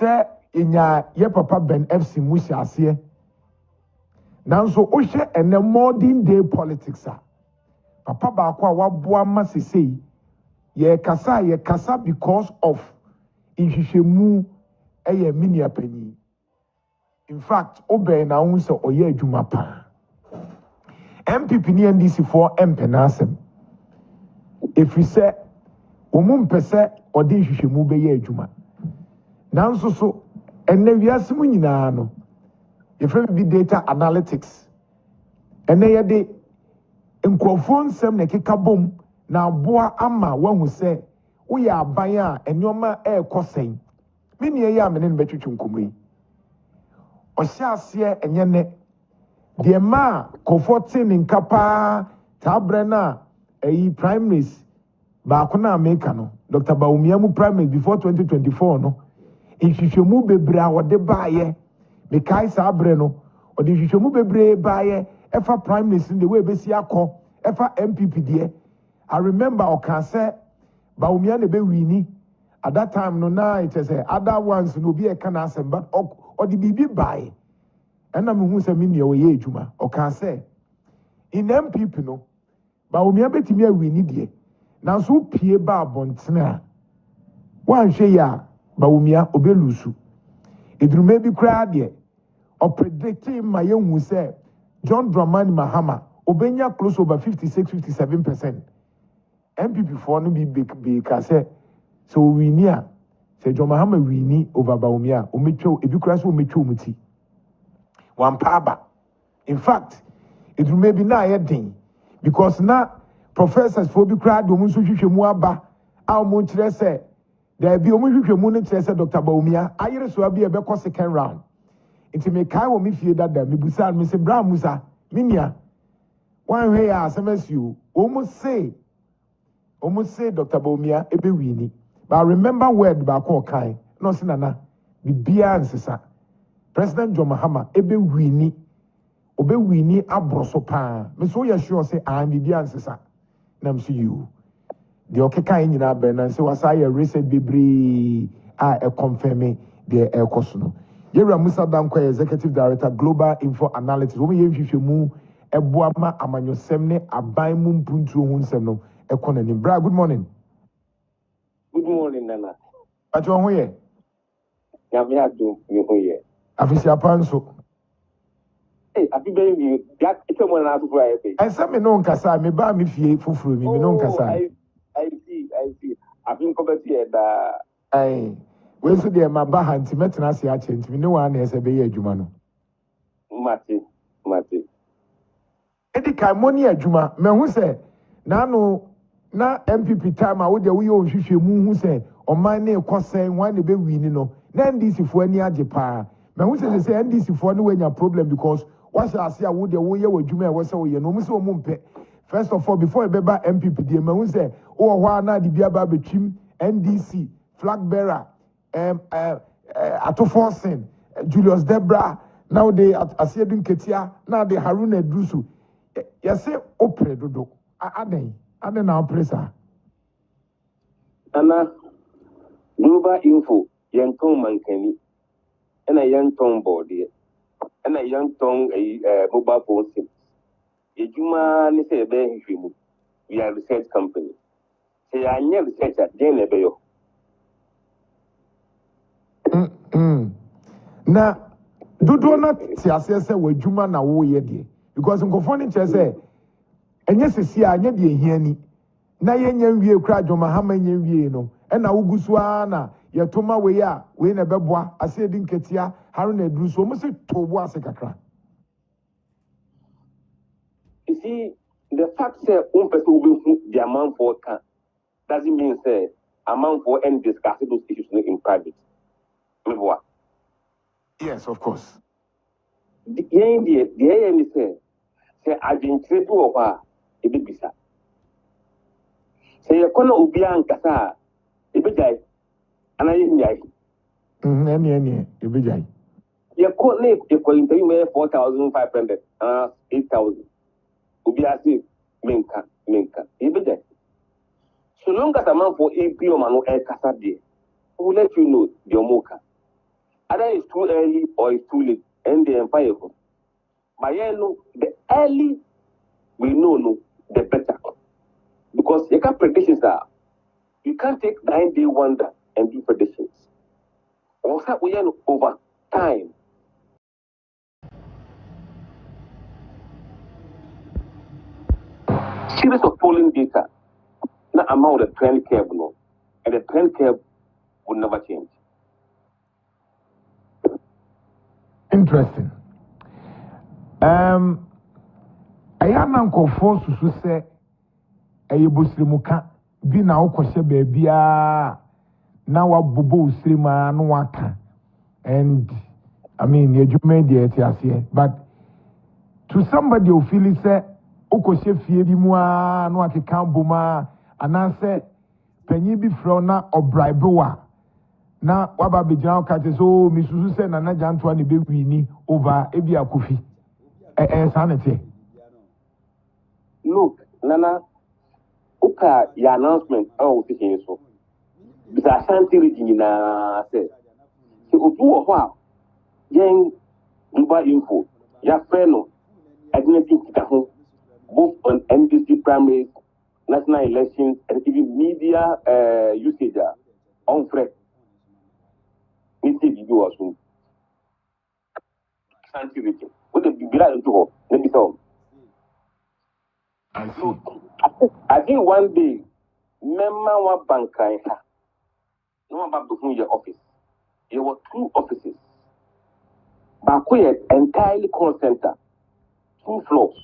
say inya ye papa Ben FC musi ase nanso o hye ene modern day politics papa ba kwa waboa ma sesei ye kasa because of nhwehwemu eye minia pani. In fact obey na hu se oye adwuma pa NPP ni NDC for empenasem if we say omum pese odi nhwehwemu be ye adwuma nanso so enne wiase mu nyina no yefre bi data analytics enne ye de nkrofo nsem na keka bom na aboa ama wahu se wo ya aban a enyoma ekosen mini ye ya mene betwetwe nkomoyi ohia ase enye ne de ma comforting nkapa tabre na primaries ba ko na America no Dr. Bawumia mu primaries before 2024 no nhwehwemu bebra wode baaye mekai sabre no ode nhwehwemu bebre baaye efa primaries in the way besi akọ efa NPP de I remember okase Bawumia ne be wini at that time no na it is other ones no be e kana asem but or the bibi baaye ena me hu se me ne ye adwuma okase in NPP no Bawumia betimi awini de na so pie ba abontene a wan hwe ya Bawumia obelusu edrume bi kra de o predicting ma yehu se John Dramani Mahama obenya close over 56-57%. NPP for no be kase so wini a se John Mahama wini over Bawumia o metwo ebi kra so o metwo muti wan paaba. In fact edrume bi na ye den because na professors for bi kra do mu so hwehwemu aba a mo kire se there be omo hwehwemu ne kire se Dr. Bawumia ayere so abi e be ko second round enti me kai wo me fie dada me busa me se bra musa minia wan hwe ya asemasiu omo say Dr. Bawumia ebe wini but I remember word ba ko kai no se nana bibia nsesa President John Mahama ebe wini obe wini abroso pa me so ya sure say am bibia nsesa nam see you the okeka nyina be na say wasa ya reset bibri e confirm the ekoso no Yera Musa Damko, Executive Director, Global Info Analytics. Women ye hwehwemu eboama amanyosem ne aban mu mpuntu hu nsem no ekononim. Bra, good morning. Good morning, Nana. Ajo ho ye? Ya me adu me ho ye. Afisi apanso. Eh, abi be mi ya ite mo na afufura ye pe. Ense me no nkasa, me ba me fie fufuru mi, me no nkasa. I see. Abi nkobeti e da. Ai. We so de ma ba hanti metena ase a chenti me ne wa na ese be ye adwuma no. Mate. Edi kai moni adwuma, me hu se na no na MPP time a wo de wo ye ohwehwemu hu se oman na ekosen wan na be wini no. Na NDC fo ani age pa. Me hu se NDC fo no wenya problem because what I see a wo de wo ye wadwuma e wo se wo ye no mu se wo mumpe. First of all before e be ba MPP de me hu se wo ho na de bia ba betwim NDC flag bearer Atoforsen, Julius Debra, now they at Asiedun Ketia, now they Haruna Drusu. You say, Opre Dodo, Aden now presa. Anna, Global Info, young Tom Mankeni, and a young Tom body, and a young Tom mobile phone sim. Yejuma, ni say, we are a research company. Say, I never research at Jane Beyo. Na dodo na ti asese wadwuma na wo ye de because nkofo ni che se enye sesi a anya de ehiani na yenya nwie kura Joma Hama nya nwie no e na wugusu a na yetoma we a we na beboa ase di nketia haru na duru so mo se tobo ase kakra. You see, the fact that one person will be the amount for can doesn't mean say amount for and discuss those issues in private. Yes, of course. The end say I didn't say to her a bit bisa. Say a corner of Bian Casa, a bit jay, and I didn't jay. Any, a bit jay. Your court name, your calling to you 4,500, 8,000. Ubiasi, Minka, a bit jay. So long as a man for AP or Mano El Casa, who will let you know your mocha. Either it's too early or it's too late, and the empire. But the early we know the better. Because you can predictions are you can't take 9-day wonder and do predictions. Also, we are over time. Series of polling data, not amount the trend curve, no, and the trend curve will never change. Interesting. I am uncle force to say a busrimuka be now kwashe bebia now a bubu srima no waka. And I mean, you made the here, but to somebody who feel say, Okoshe Fiebi Mua, no ake Kambuma, and I say, Penny be frona or bribewa. Now, Waba Bijao catches, oh, Mrs. Sen and Antoine be winnie over Ebia Kofi. Sanity. Look, Nana, Oka, your announcement, oh, thinking so. Because I shan't read said. So, wow, young Global Info, your friend, I didn't think it home. Both on NDC primaries, national elections, and even media usage on threat. We see you also. Sanity. What the big to let me tell. I think one day, Memma wa bankai ha. No one back to your office. There were 2 offices. Bakuye entirely call center, 2 floors.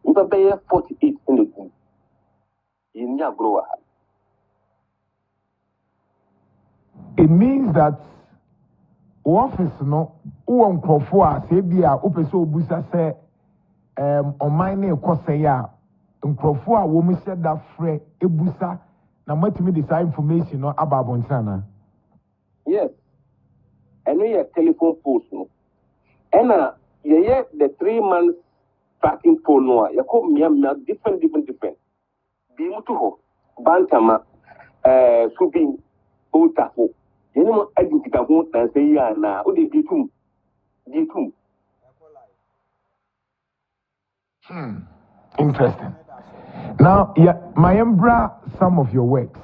We have 48 in the group. In your grower. It means that office no who Krofua say be a upeso busa say on my name Koseya Krofua woman said that fre ebusa na matimi this information no about Bontana. Yes. And we have telephone post no. And the 3 months tracking poll no ya ko different. Be mutu ho bantama subin otafo. You know, I didn't get a home and say, yeah, now, what did you do? Interesting. Now, yeah, my embra some of your works.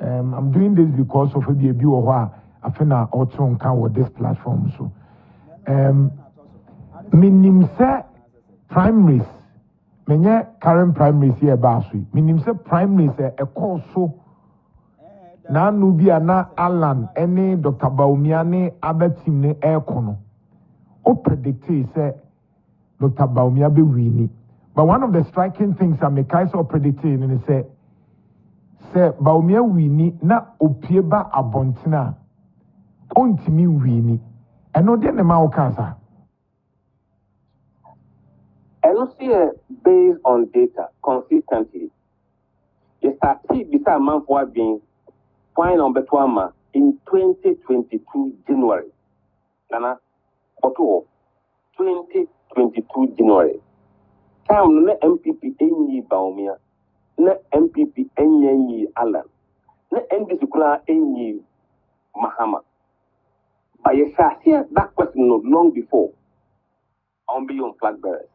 I'm doing this because of a view of why I feel now also on with this platform. So, minim say primaries, many current primaries here, Basui. Minim say primaries a course so. Na Nubia na Alan, any Dr. Bawumia ne other team ne aircono. O predicted say Dr. Bawumia be winning. But one of the striking things I make I saw predicting and say Bawumia winning na opieba abontina ontimi winning. And no den ma cancer. And also based on data consistently. You start see beside man for being point number 2 in 2022 January. Nana, Oto, 2022 January. Time na MPP enyi Bawumia, na MPP enyi Alan, na NDC kula enyi Mahama. But you shall hear that question no long before on beyond flag bearers.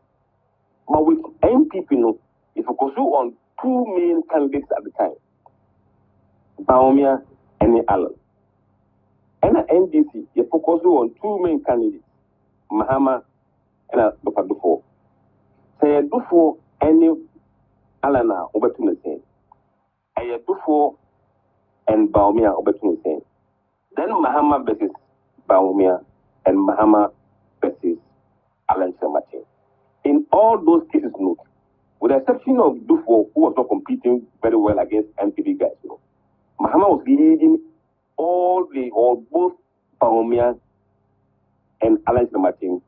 But with MPP no, if you go on 2 main candidates at the time. Bawumia and Alan. And at NDC, you focus on 2 main candidates, Mahama and Dr. Dufo. Say Dufo any Alan over to the same. And Dufo and Bawumia over to the same. Then Mahama versus Bawumia and Mahama versus Alan Samatin. In all those cases, note, with the exception of Dufo, who was not competing very well against MPP guys, you know. Mahama was leading both Bawumia and Alan Martin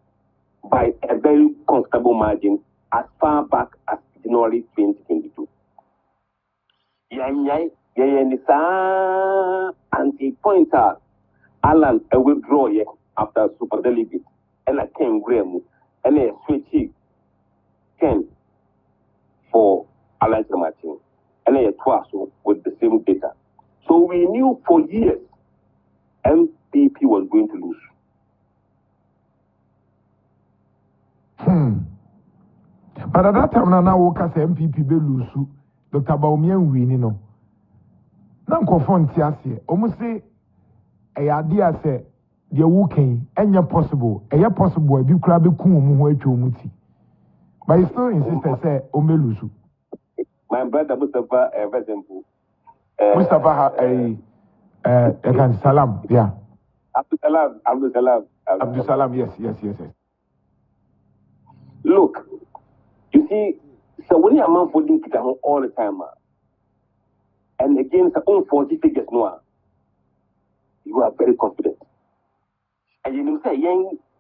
by a very comfortable margin as far back as January 2022. And he pointed out Alan a withdraw after super delegate and I came Graham and a switch Ken for Alan Martin and a twice with the same data. So we knew for years, and NPP was going to lose. But at that time, now we can say NPP be lose. Dr. Bawumia winning no. Now confront here. Almost say a idea say the working any possible. A possible. Be crab be kum mu muti. But he still insisted say omelusu. My brother Mustafa, for example. Mustafa Salam, yeah. Abdul Salam, yes. Look, you see, so when you're man voting all the time, and against the own 40 figures, no, you are very confident. And you say,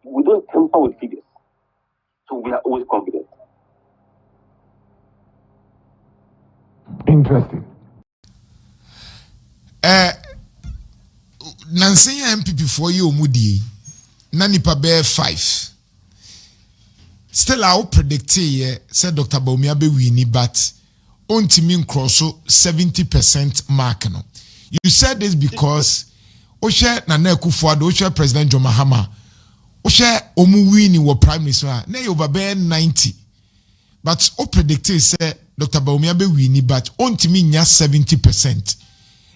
we don't temper with figures, so we are always confident. Interesting. Nancy MPP for you Mudi Nanipa bear 5. Still I'll predict said Dr. Bawumia be winning, but on Timin Crosso 70% mark. No. You said this because Osha Nana Akufo-Addo, Osha President John Mahama, Osha Omu winning were Prime Minister, nay over bear 90. But O predict say Dr. Bawumia be winning, but on Timin 70%.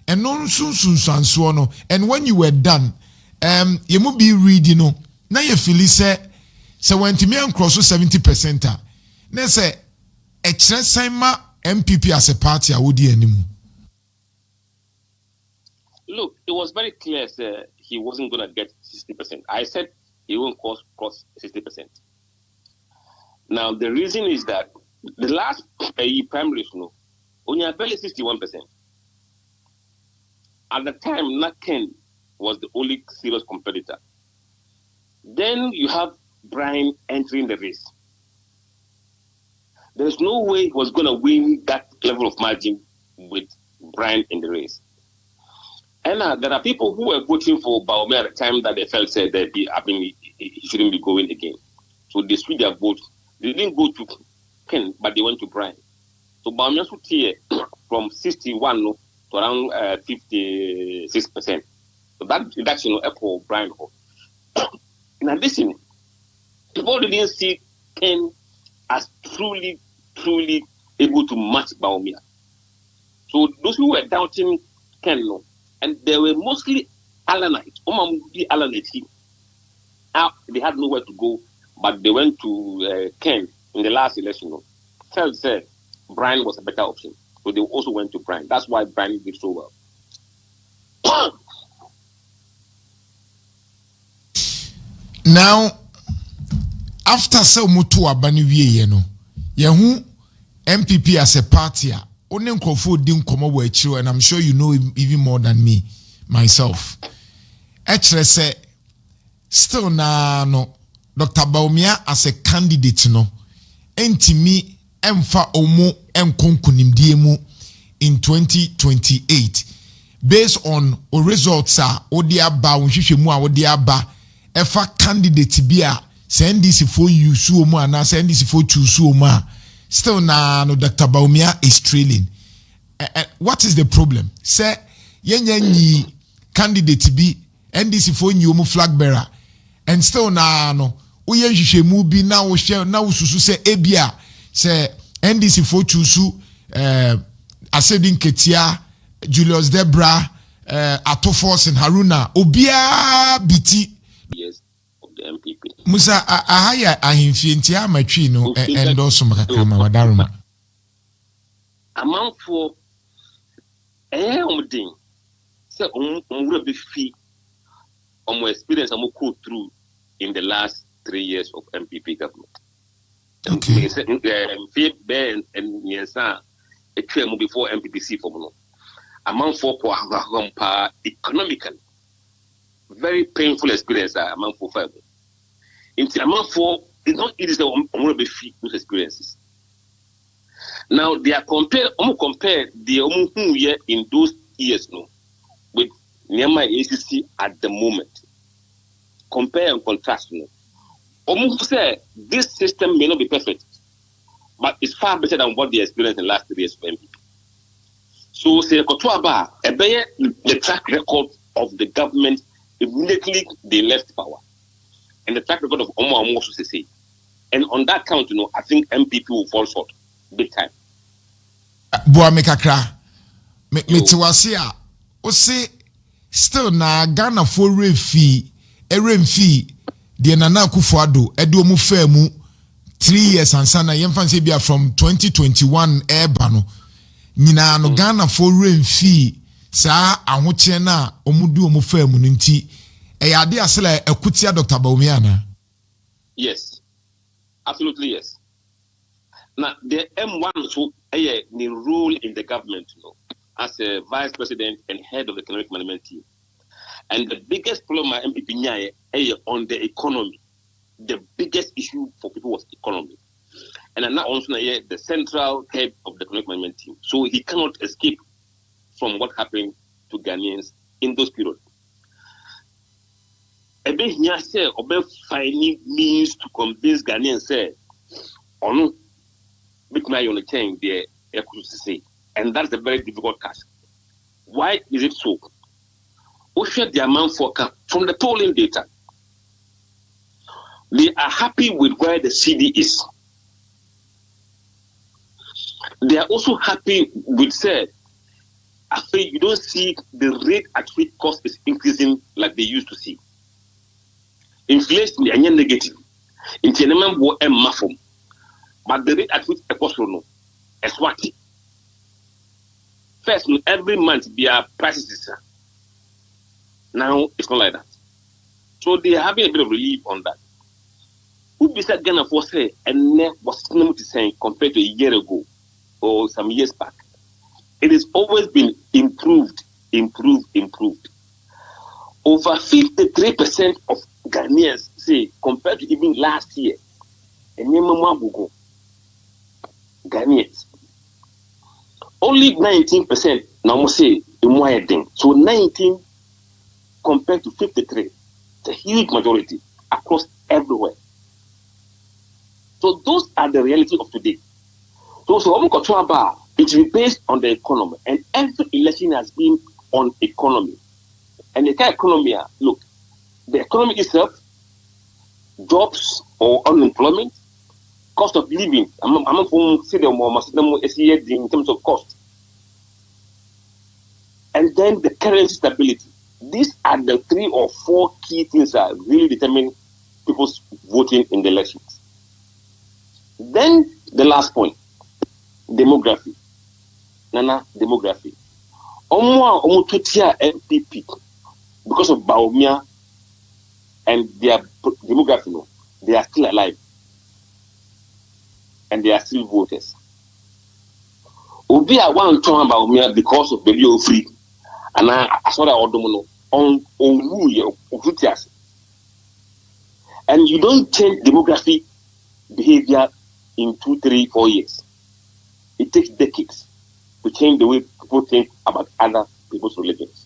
And no soon, and when you were done, you must be reading. Now you feel say when to me and cross 70%. Now say a MPP as a party, I would anymore. Look, it was very clear, sir, he wasn't going to get 60%. I said he won't cross 60%. Now the reason is that the last primary, only barely 61%. At the time, Naken was the only serious competitor. Then you have Brian entering the race. There's no way he was going to win that level of margin with Brian in the race. And there are people who were voting for Bawumia at the time that they felt said that he shouldn't be going again. So they switched their vote. They didn't go to Ken, but they went to Brian. So Bawumia should hear from 61 to around 56%. So that reduction of Apple Brian. In addition, people didn't see Ken as truly able to match Bawumia. So those who were doubting Ken, and they were mostly Alanites. They had nowhere to go, but they went to Ken in the last election. Felt said Brian was a better option. So they also went to Brian. That's why Brian did so well. Now, after so mutu abani wiye yehu MPP as a party, only Akufo didn't come over chiro, and I'm sure you know even more than me, myself. Actually, say still no Dr. Bawumia as a candidate entimi emfa omo enkonkunimdiemu in 2028 based on results odiaba onhwehwemu odiaba efa candidate bia NDC for you so mu ana NDC for choose so mu still no Dr. Bawumia is trailing. What is the problem? Say yenyanyi candidate bi NDC for you mu flag bearer and still no oyenhwehwemu bi na wo hwe na wo susu say ebia say NDC for choose Asedin Ketia, Julius Debra, Atofos and Haruna, Obia BT. Yes, of the MPP. Musa ahaya ahimfientia machino endoso makakama wadaruma. Amount for umding. Say be fee experience go through in the last 3 years of MPP government. Okay. And before MPPC for amount for economically very painful experience amount for five. In amount for it's not easy to fee those experiences. Now they are compare the year in those years with Myanmar ACC at the moment. Compare and contrast say this system may not be perfect, but it's far better than what they experienced in the last 3 years of MPP. So, say, the track record of the government immediately they left power. And the track record of Omo also say. And on that count, I think MPP will fall short big time. Boa mekakra. Me tiwase a o say still na Ghana for remfi de Nana Akufo-Addo e de omu fa mu 3 years ansana yemfa say bia from 2021 eba no nyina no Ghana for remfi sa ahoche na omudu omu fa mu nti e yade asela ekutia Dr. Bawumia na. Yes, absolutely yes. Now the M1 so the role in the government, as a vice president and head of the economic management team. And the biggest problem MPP on the economy, the biggest issue for people was economy. And I'm now also the central head of the economic management team. So he cannot escape from what happened to Ghanaians in those periods. Finding means to convince Ghanaians say, "Oh no, big man on the chain there." And that's a very difficult task. Why is it so? We share the amount from the polling data. They are happy with where the CD is. They are also happy with you don't see the rate at which cost is increasing like they used to see. Inflation is negative. But the rate at which the cost is what? First, every month their prices. Now it's not like that. So they are having a bit of relief on that. Who beside Ghana for say and was saying compared to a year ago or some years back? It has always been improved. Over 53% of Ghanaians say compared to even last year, and Ghanaians. Only 19% now say in so 19 compared to 53. It's a huge majority across everywhere. So those are the reality of today. So it will be based on the economy, and every election has been on economy. And the kind of economy, look, the economy itself, jobs or unemployment, cost of living. I'm going to say in terms of cost. And then the currency stability. These are the 3 or 4 key things that really determine people's voting in the elections. Then the last point, demography. Demography. NPP, because of Bawumia and their demography, they are still alive. And they are still voters. Obi a one talk about Bawumia because of the Leo free. And I saw that on and you don't change demography behavior in 2, 3, 4 years. It takes decades to change the way people think about other people's religions.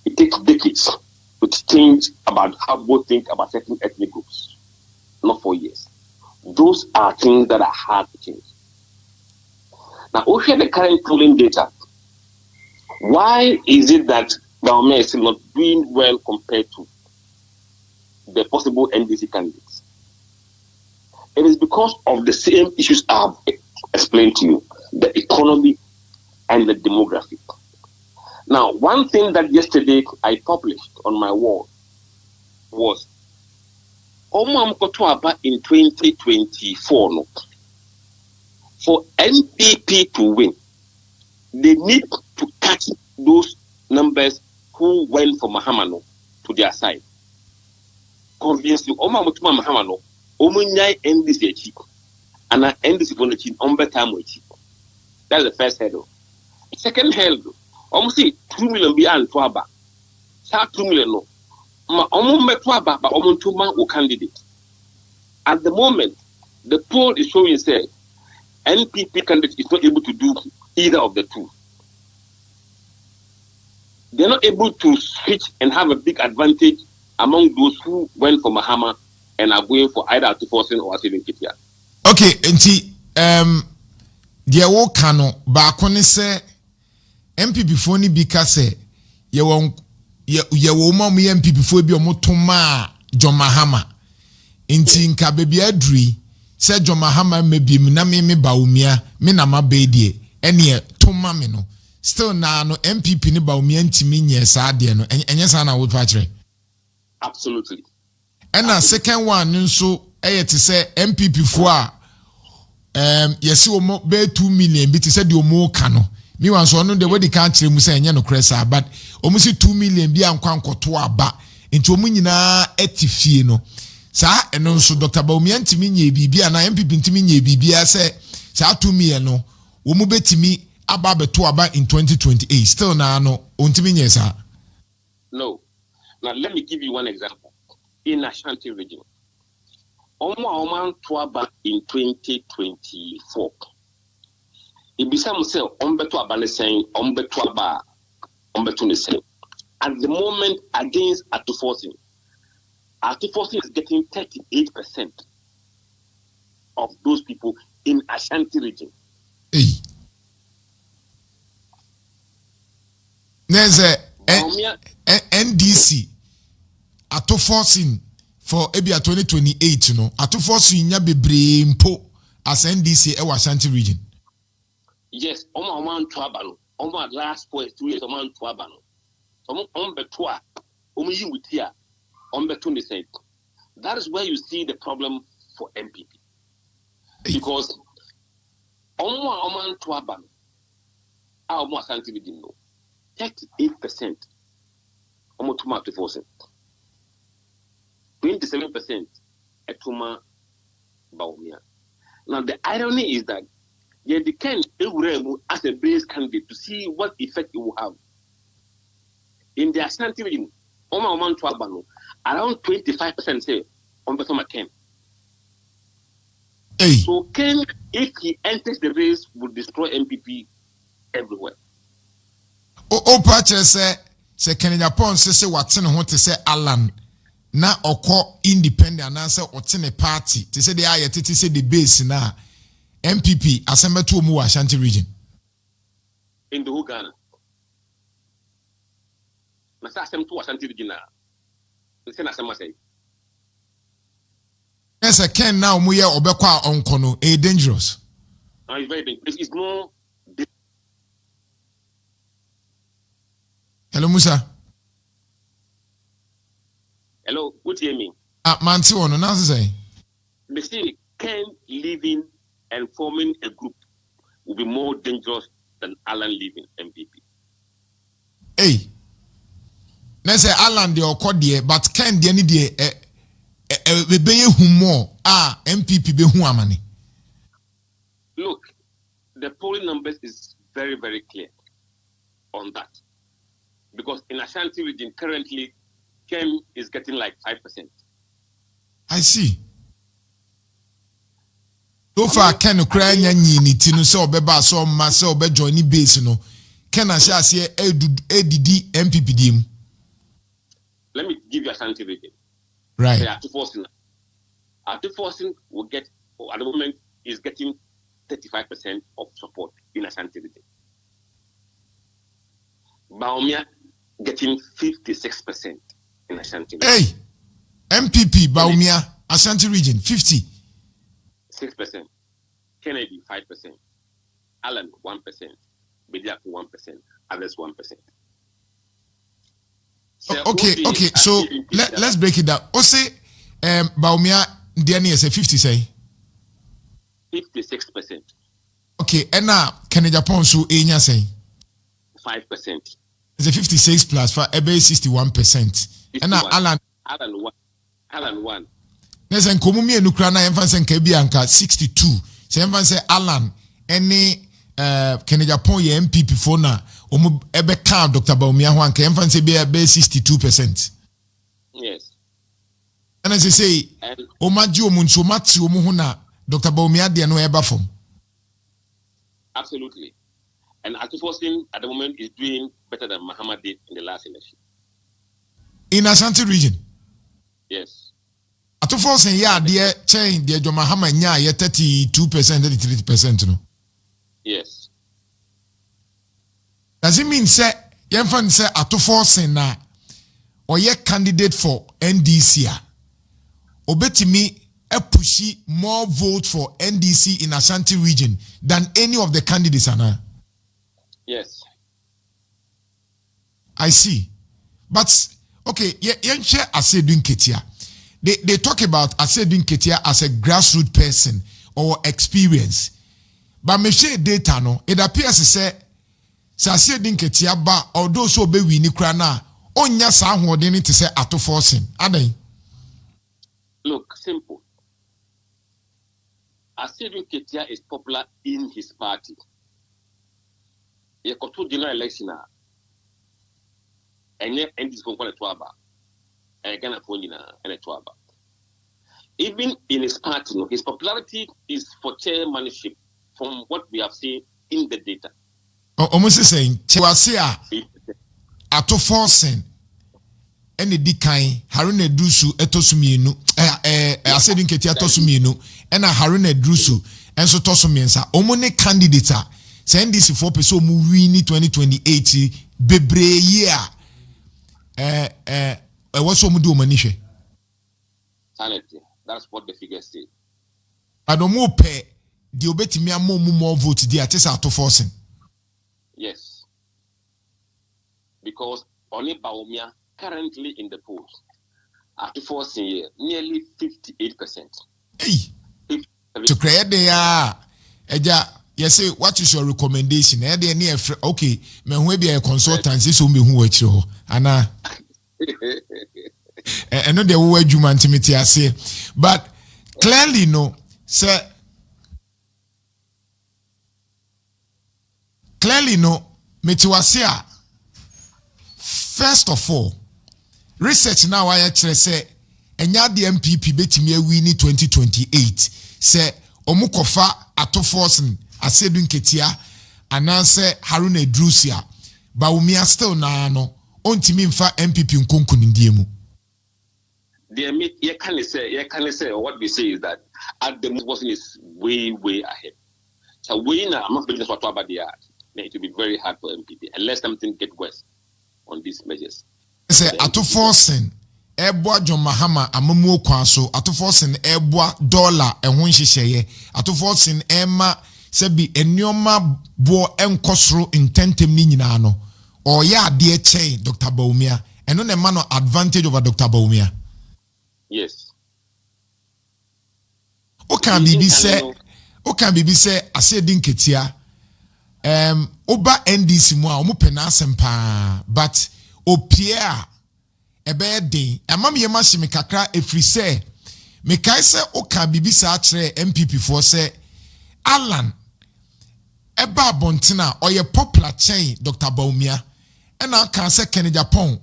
It takes decades to change about how people think about certain ethnic groups. Not 4 years. Those are things that are hard to change. Now, we have the current polling data. Why is it that Bawumia is still not doing well compared to the possible NDC candidates? It is because of the same issues I've explained to you, the economy and the demographic. Now, one thing that yesterday I published on my wall was in 2024, for NPP to win, they need to catch those numbers who went for Mahamano to their side. Obviously, Mahamano, NDC cheap, and NDC for the cheap, cheap. That's the first hurdle. Second hurdle, almost 2 million beyond Twaba. 2 million no. But candidate. At the moment, the poll is showing say NPP candidate is not able to do either of the two. They're not able to switch and have a big advantage among those who went for Mahama and are going for either Akufo-Addo or Asylum Kitia. Okay, enti dia wo kano ba ko ne se MPP fo ni bi ka se ye won ye wo ma mo MPP fo bi o mo to ma John Mahama inti nka baby adri se John Mahama mebiem na me Bawumia me na ma bedie ene to ma me no still na no MPP ni Bawumia ntimi nye sa de no enye sa na wo pa kire. Absolutely. And a second one nso to say MPP fo a yes o mo be 2 million bi te say de o mo ka no me wan so no de we di kan kire mu say enye no kresa but o mo si 2 million bi ankwa nkoto aba enti o mu nyina etifie no sa eno nso Dr. Bawumia ntimi nye bibia na MPP ntimi nye bibia say sa 2 million no o mu betimi aba beto aba in 2028 still na no o ntimi nye sa. No. Now let me give you one example. In Ashanti region, Oman Tuaba in 2024. It became say Ombetu Abane saying Ombetu Aba Ombetuni saying. At the moment against Akufo-Addo is getting 38% of those people in Ashanti region. Hey. There's a NDC ato forcing for ebia 2028 no ato forcing nya bebre mpo as NDC e Ashanti region. Yes, Oman Tuaba no. Oman last 2 years Oman Tuaba no. Ombetua Omu with here Ombetuni said. That is where you see the problem for MPP. Because Oman Tuaba no Ashanti region no 38% almost to force 27% etuma Bawumia. Now the irony is that they can as a base candidate to see what effect it will have. In the Ashanti region, around 25% say on Betoma Ken. So Ken, if he enters the race, will destroy MPP everywhere. Patch say Agyapong say what's in what to say Alan na oko independent and answer otine party to say the ayet to say the base na MPP assemble to mu Ashanti region in the whole Ghana. Na say assemble to Ashanti region na say na say yes I can now mu ye obekwa onko no e dangerous. It's very dangerous. It's no. Hello Musa. Hello, what do you mean? Manti ono na say. They say Ken living and forming a group will be more dangerous than Alan leaving MPP. Hey. Na say Alan de okode but Ken de ni de we be humo MPP be hu amane. Look, the polling numbers is very, very clear on that. Because in Ashanti region currently, Ken is getting like 5%. I see. So far, Ken Ukrainian ni tinu so obeba so ma so obe join base no. Ken asha say ADD MPP dim. Let me give you Ashanti region. Right. Akufo-Addo will get at the moment is getting 35% of support in Ashanti region. Bawumia getting 56% in Ashanti region. Hey, MPP Bawumia Ashanti region 50. 6%. Kennedy 5%. Allen 1%. Bediako 1%. Others 1%. Okay. So let's break it down. Ose Bawumia Diani is a 50 say. 56%. Okay, and now Agyapong so Enya say 5%. It's a 56 plus for ebe 61%. And now Alan 1. There's an community in Ukraine and Fansen Kebianka 62. So everyone say Alan any Agyapong ye MPP for na ebe count Dr. Bawumia Juan can say be 62%. Yes. And as I say, Omaji Omunso Matsu Omuhuna Dr. Bawumia de no eba form. Absolutely. And Akufo-Addo at the moment is doing better than Muhammad did in the last election. In Ashanti region? Yes. Akufo-Addo yeah, dear change dear John Mahama nya 32%, 33%. No? Yes. Does it mean say Yenfan say Akufo-Addo na ye candidate for NDC obetimi pushi more vote for NDC in Ashanti region than any of the candidates ana. Yes, I see. But okay, yenche Asedun Ketia. They talk about Asedun Ketia as a grassroots person or experience. But me share data no, it appears to say Asedun Ketia ba although so be wini kra na onya sa hoden to say ato forcing. Adan. Look, simple. Asedun Ketia is popular in his party. He got 2 general election and yet NDC from Tuaba and Ghana and Tuaba. Even in his party, his popularity is for chairmanship from what we have seen in the data. Almost saying, Chewasia ato forcing any dikai Haruna Drusu etosumienu Asedun Ketia tosumienu and Haruna Drusu and so tosumiensa omone candidate send this for person mu win 2028 bebre year what's so do manishe sanity. That's what the figures say. I don't more pay the obetimi more vote the at to forcing. Yes, because only Bawumia currently in the polls after forcing here nearly 58%. Hey, to create the yes, say what is your recommendation? Okay, me who be a consultant, so me who watch you, Anna. I know the word you want to say, but clearly no, sir. Clearly no, metiwasia. First of all, research now I actually say, enya the NPP betimi win 2028. Say omukofa ato forcing Asedun Ketia ananse Haruna Drusia Bawumia still na no ontimi mfa NPP nkonku ndiemu. You can say what we say is that at the most is way ahead. So I'm not building what about the art. It will be very hard for MPP unless something get worse on these measures. Say ato forcing eboa John Mahama amamu kwaso ato forcing eboa dollar ehun hyehyeye ato forcing ema sebi enioma bo enkosro intentem ni nyina no or ya de chain Dr. Bawumia eno ne man advantage over Dr. Bawumia. Yes. Okan bibi say Asedun Ketia oba NDC mu a omo pena asempa but opia ebe den amam ye ma hye me kakra efri say me kai say okan bibi sa akere MPP for say Alan eba bontina oye popular chain Dr. Bawumia and I can say Agyapong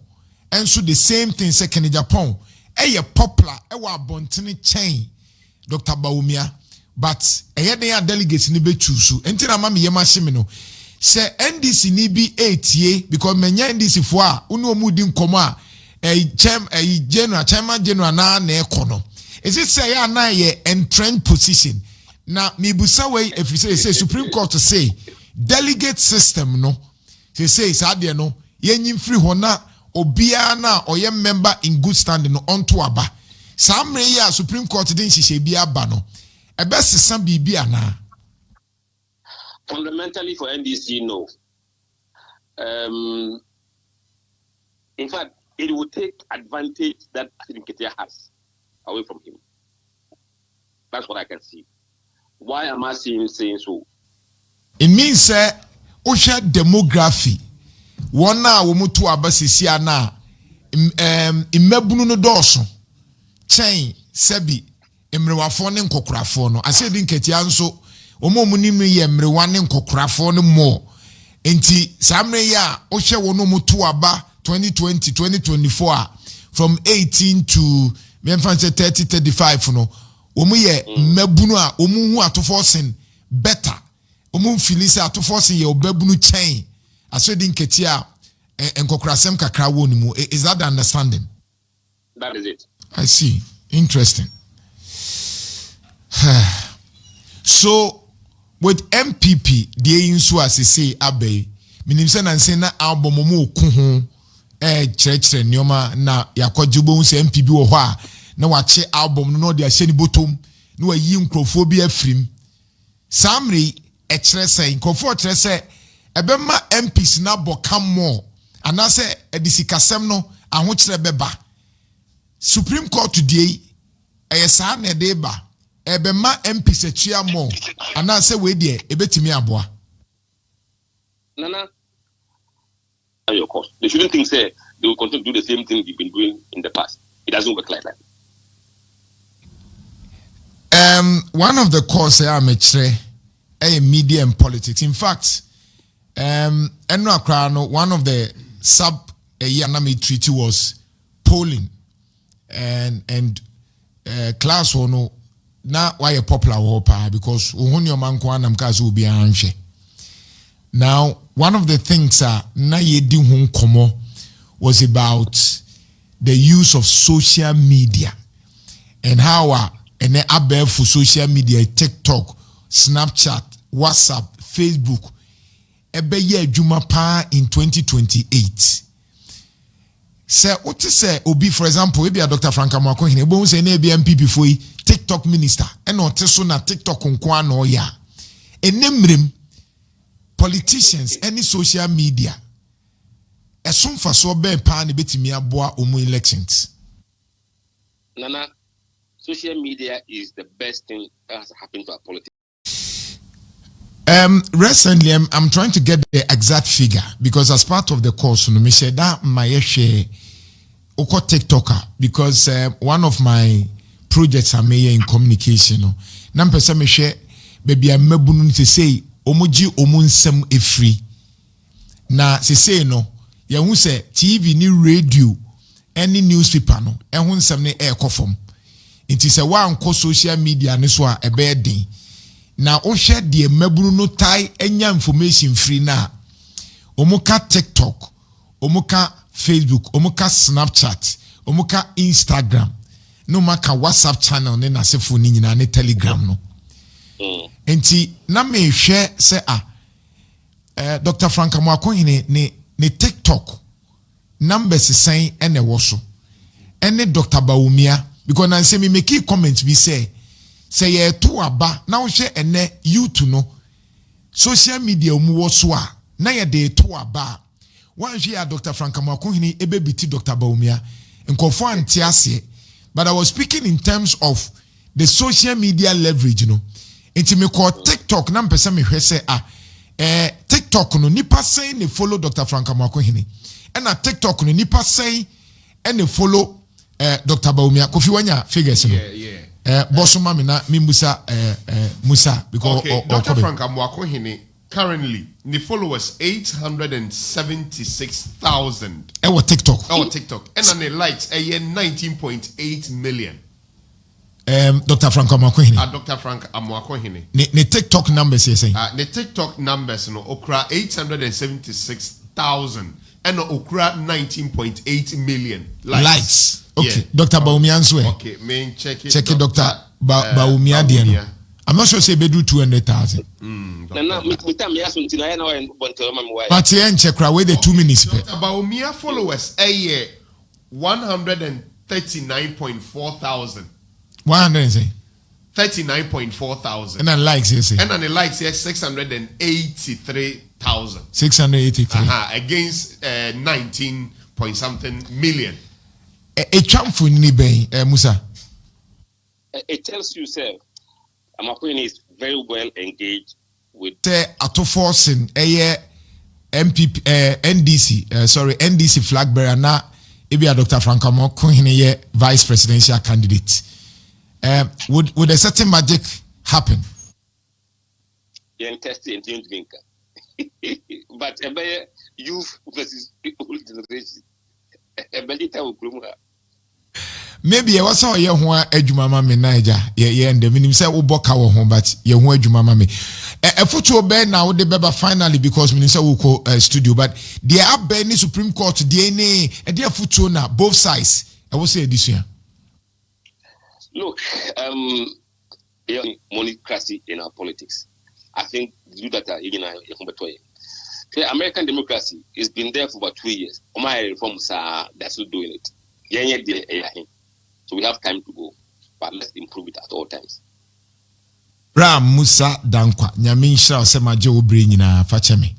and so the same thing say Agyapong eye popular ewa bontini chain Dr. Bawumia but eye den delegates ni be choose enti na mama ye ma hye me no say NDC ni bi etie because menya NDC fo a unu omudi nkomo a chairman na ekono is it say ya na ye entrenched position na mibusa way if you say Supreme Court to say delegate system no say say no yenyim free ho na obia na oye member in good standing no onto aba samre ya Supreme Court din hihye bia aba no ebe sesa bibia na fundamentally for NDC no. In fact it will take advantage that Asedun Ketia has away from him. That's what I can see. Why am I saying so? It means osha demography. One na womutu abasisi ana imebunu no doso. Chain sebi emrewafo ne nkokorafo no. Asedun Ketia nso omo munimnu ye mrewa ne nkokorafo no mo. Enti samre ya osha wono mutu aba 2020 2024 from 18 to 30 35 no. Omu ye mebunu a omu hu atoforcing better omu feel say atoforcing ye obebunu chain Asedun Ketia enkokrasem kakra wo ni mu. Is that the understanding? That is it. I see. Interesting. So with MPP the insu as say abe minim say na say na album mu ku ho kyerɛkyerɛ nneɛma na yakɔgye bo nse MPB wɔ hɔ a na wakyɛ album no de ahyɛ ni bottom na wayi nkrofo bi afrim samri ɛkyerɛ sɛ nkrofo kyerɛ sɛ ɛbɛma MPs na bɔ more anase edisikasɛm no ahokyerɛ bɛba Supreme Court today ɛyɛ na ɛde ba ɛbɛma MPs atua more anase we de ɛbɛtumi aboa Nana your course. They shouldn't think say they will continue to do the same thing they've been doing in the past. It doesn't work like that. One of the course I am a media and politics. In fact, one of the sub Yanami treaty was polling and class one now why a popular whopper because your man will be answer. Now, one of the things na yedi hun komo was about the use of social media and how and above for social media TikTok, Snapchat, WhatsApp, Facebook ebe ye adwuma pa in 2028. Say what say obi for example maybe a Dr. Frank Amwako hine ebo say na be MPP for TikTok minister and o te so na TikTok nko na o ya enemrem politicians any social media esum fa so be pa na betimi aboa omu elections. Nana, social media is the best thing that has happened to our politics. Recently I'm trying to get the exact figure because as part of the course no me share that my share oko TikToker because one of my projects are made in communication no na mpesa me share baby amabunu to say omuji omunsem efri na se say no ye hu say TV ni radio any newspaper no ehun nsem ne ekofom nti se wa anko social media ne so a ebe den na o share de mabunu no tai enya information free na omuka TikTok omuka Facebook omuka Snapchat omuka Instagram no maka WhatsApp channel ne na sefo ni nyina ne Telegram no enti na me hwe se Dr. Frank Amwako ne TikTok numbers sen ene wo so ene Dr. Bawumia because na say me make comment bi say ye to aba na wo hwe ene YouTube no social media mu wo so a na ye de to aba wan hwe ya Dr. Frank Amwako ebe biti Dr. Bawumia nkofo anti ase but I was speaking in terms of the social media leverage you know. Enti me call TikTok na mpesa me hwe se TikTok no nipa say ne follow Dr. Frank Amwako hini na TikTok no nipa say ne follow Dr. Bawumia Kofi wanya figures no boss mama na mi Musa Musa because Dr. Frank Amwako hini currently the followers 876,000 TikTok and on the likes 19.8 million. Dr. Frank Amwako hini Dr. Frank Amwako hini ne TikTok numbers you say the TikTok numbers no okra 876,000 and okra 19.8 million likes. Okay, yeah. Dr. Bawumia answer. Okay, main check it Dr. Bawumia there. I'm not sure say be do 200,000. But here check right where the 2 minutes. Dr. Bawumia followers a year 139.4 thousand. 100 say 39.4 thousand. And then likes you say. And then the likes here 683,000. 683. Against 19 point something million. A chamfu ni ben Musa. It tells you, sir, Amakwini is very well engaged with Ato forcing a MPP NDC flag bearer na ebi Dr. Frank Amwako hini vice presidential candidate. Would a certain magic happen? But youth versus old generation. Maybe I was saw ye ho adwuma ma me naija ye and minim say wo boka wo ho but ye ho adwuma ma me efutu obe na wo de beba finally because minim say wo ko studio but the abbe ni Supreme Court the ni e de efutu na both sides I will say edition. Look, monocracy in our politics. I think you that are say American democracy has been there for about 2 years. My reforms are they're still doing it. So we have time to go, but let's improve it at all times. Ram Musa Dankwa Nyamin Shao Semaje Obri nyina facheme.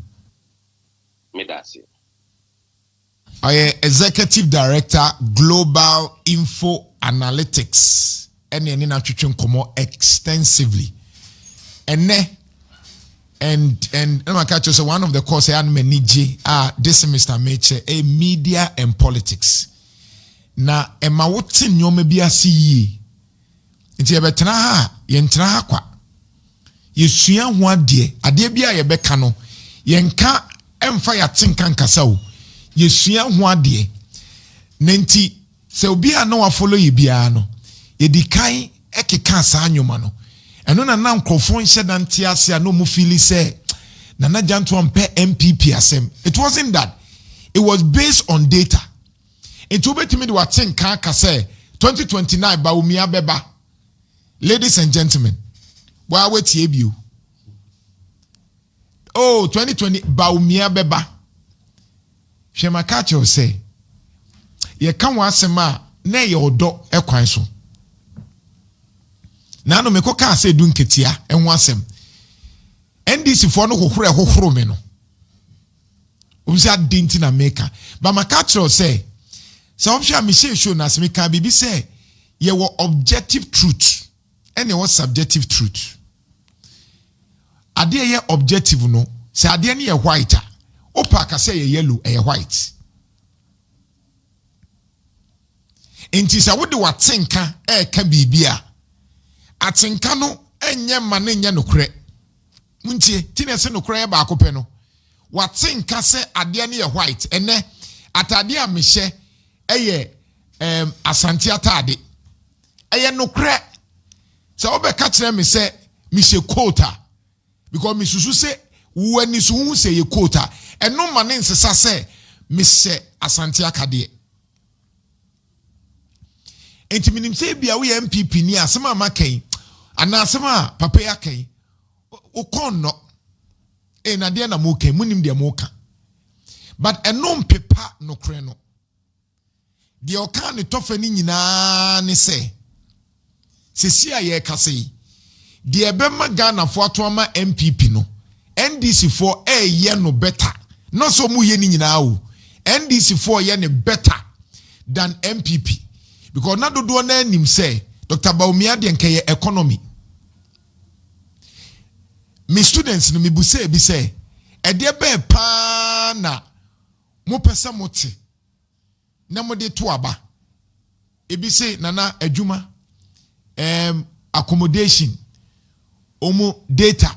Medasi. Executive Director Global Info Analytics. Ene ni na twetwe nkomo extensively. And I catch you one of the course I manage this semester meche a media and politics. Na ema wote nyome bi asiyi. Nti yebetena ha yentra ha kwa. Yesua ho ade bia yebeka no yenka emfa ya tinka nkasa o. Yesua ho ade. Nenti se obi a na wa follow ye bia no. Yedikan ekeka sa anyoma no. Eno na na nkrofo nhye dante ase no mu feel say na na janto ampe NPP asem. It wasn't that. It was based on data. It obetimi de watenka ka say 2029 Bawumia beba. Ladies and gentlemen, why wait you? Oh, 2020 Bawumia beba. Shema kacho say ye kan wasema na ye odo ekwan so. Na no meko ka say du nketia enho asem. NDC for no hohoro me no. Obisa dinti na maker. But my kacho say so option me show na se me ka bibi say ye wo objective truth and ye wo subjective truth. Ade ye objective no say ade ne ye white a opa ka say ye yellow e white. Enti say wo de watenka e ka bibia atenka no enye ma ne nya nokre muntie tine se nokre ye ba akopɛ no watenka se ade ne ye white ene atade a mehye eye asante atade eye nokre se obeka kire me se mehye quota because misusu se wani so hu se ye quota eno ma ne nsesa se mehye asante akade enti minim se bia we MPP ni asema makan ana asema papa ya kan ukonno na de na mo kan munim de mo kan but eno mpepa nokre no de oka ne tofa ni nyina ne se sesia ye kase de ebema Ghana fo atoma MPP no NDC for ye no better no so mu ye ni nyina o NDC for ye ne better than MPP because na dodo na nim say Dr. Bawumia de nkeye economy me students no me buse bi say e de be pa na mo pesa mote na mo de to aba e bi say nana adwuma accommodation omo data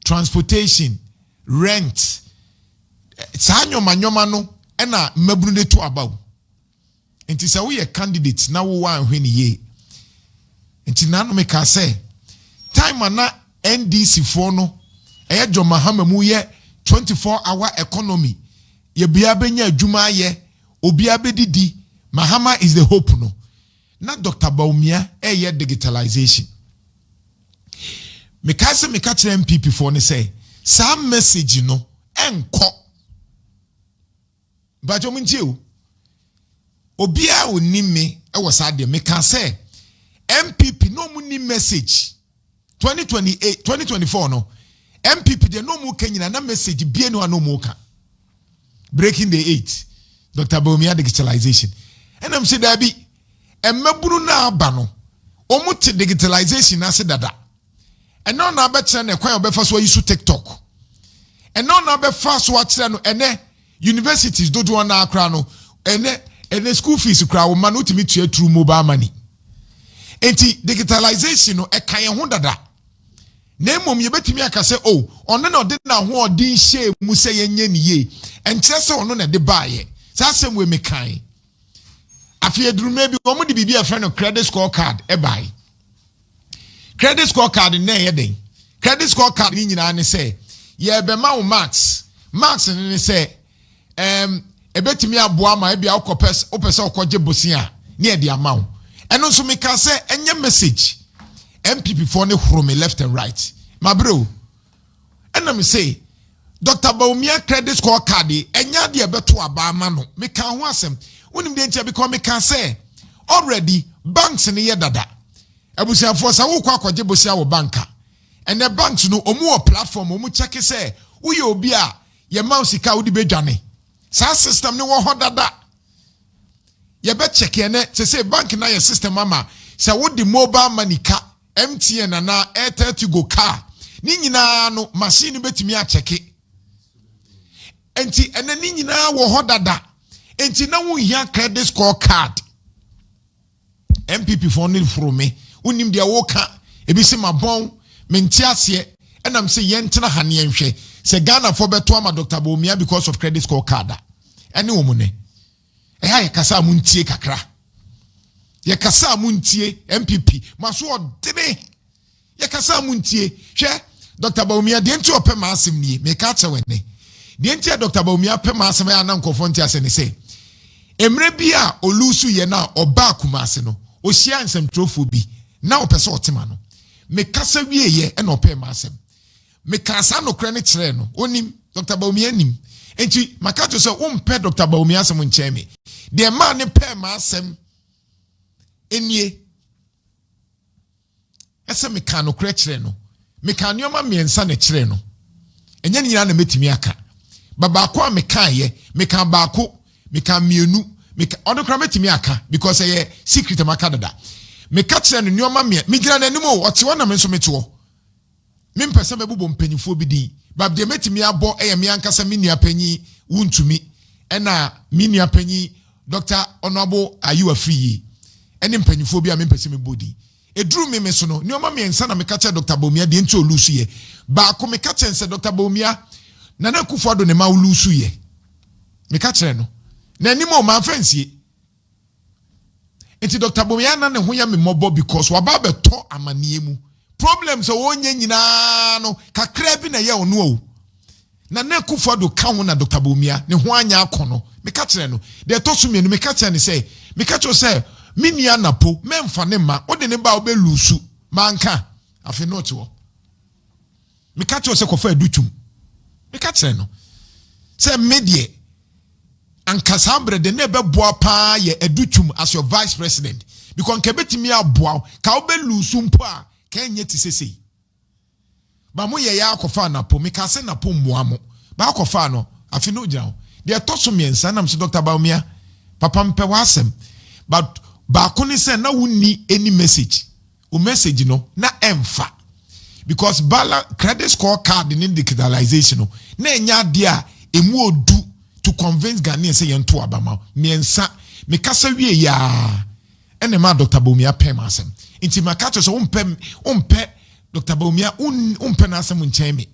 transportation rent sa nyoma no e na mabunu de to aba o enti say we candidate na wo wan hwe ni ye enti na no me ka say time na NDC for no e jo mahama mu ye 24-hour economy ye bia benya adwuma ye obi abedidi mahama is the hope no na Dr. Bawumia ye digitalization me ka se me ka kire MPP for ne say some message no enko ba jo muntie o obi a oni me e wo sa de me ka say MPP no mu ni message 2028 2024 no MPP de no mu kanyina na message bie no no mu ka breaking the 8 Dr. Bawumia digitalization and am say that be emaburu na aba no omuti digitalization na se dada and no na be kire na kwan obefa so use TikTok and no na be fa so a kire no ene universities dodo na akra no ene school fees kra wo ma no timi tua through mobile money enti digitalization no e kan ho dada na mom ye betimi aka se oh ono na ode na ho odin hye mu se yenye niye enkyere se ono na de baaye sa asem we mekan afie duruma bi omo de bibia friend no credit score card e baaye credit score card na ye den credit score card ni nyina ne se ye be ma wo max ne se ebetimi aboa ma e bia ukopes opese okoje bosia na e de amount eno so me ka se enye message MPP for ne horo me left and right my bro and me say Dr. Bawumia credit score card enya de beto abama no meka ho asem wonim de ntia because meka say already banks ne ye dada abusiafo sa wo kwa kwaje bosia wo banka and the banks no omu platform omu check say wo ye obi a ye mouse ka wo di bedwane sa system ne wo ho dada ye be check ye ne say bank na ye system ama say wo di mobile money ka MTN na Airtel to go car ni nyina no machine betimi a check enti ene ni nyina wo ho dada enti na wo hia credit score card NPP for nil from me unim dia wo ka ebi se mabon menti ase enam se yentena hane yenhwe se Ghana for beto ama Dr. Bawumia because of credit score card ene wo mu ne ha ye kasa muntie kakra ye kasa muntie NPP maso odene ye kasa muntie hwe Dr. Bawumia de enti opema asem ni me ka che wene de enti Dr. Bawumia pema asem ya na nkofo nti ase ne se emre bia olusu ye na oba kumase no ohia nsem trofo bi na opese otema no me kasa wie ye e na opema asem me kasa no kra ne kire no onim Dr. Bawumia nim enti makato se umpe Dr. Bawumia asem ncheme de ma ne pema asem enie ese me ka no kra kire no me ka nioma miensa ne kire no enya nyina na metimi aka baba kwa me kan ye me kan baako me kan mienu me ono kra metimi aka because ye secret maka dada me ka kire no nioma me gira na anim o ote wona me nso meto me mpese mebubo mpanyifo bi din bab de metimi abo eye me ankasa me nua panyi wuntumi ena me nua panyi Dr. Honorable Ayu Free ene mpanyifo bi a me mpese me bodi eduru me so no nioma me nsa na me ka kire Dr. Bawumia de nti olusu ye baako me ka kire se Dr. Bawumia Nana Akufo-Addo ne ma ulusu ye me ka kire no na animo ma fansie enti Dr. Bawumia na ne ho ya me mobo because waba beto amanie mu problems o wonye nyina no kakra bi na ye ono o Nana Akufo-Addo ka ho na Dr. Bawumia ne ho anya akono me ka kire no de to so mienu me ka kire ne say me ka kire say minia napo memfa ne ma o de ne ba obelusu manka afi no to me ka kire say kofa adutum me ka kire no say medie ankasambre de ne beboa pa ye adutum as your vice president because nkebetimi aboa ka obelusu mpo a ka enye ti sesei ba mo ye ya akofa napo me ka se napo moamo ba akofa no afi no gyawo de to so miensa nam se Dr. Bawumia papa mpe wasem but ba kuni se na wuni any message o message no na emfa because bala credit score card in digitalization no na enya de a emu odu to convince Ghanaians say yento abama miensa me kasa wie ya ene ma Dr. Bawumia pem asem inti makato so umpe Dr. Bawumia umpe na asem ncheme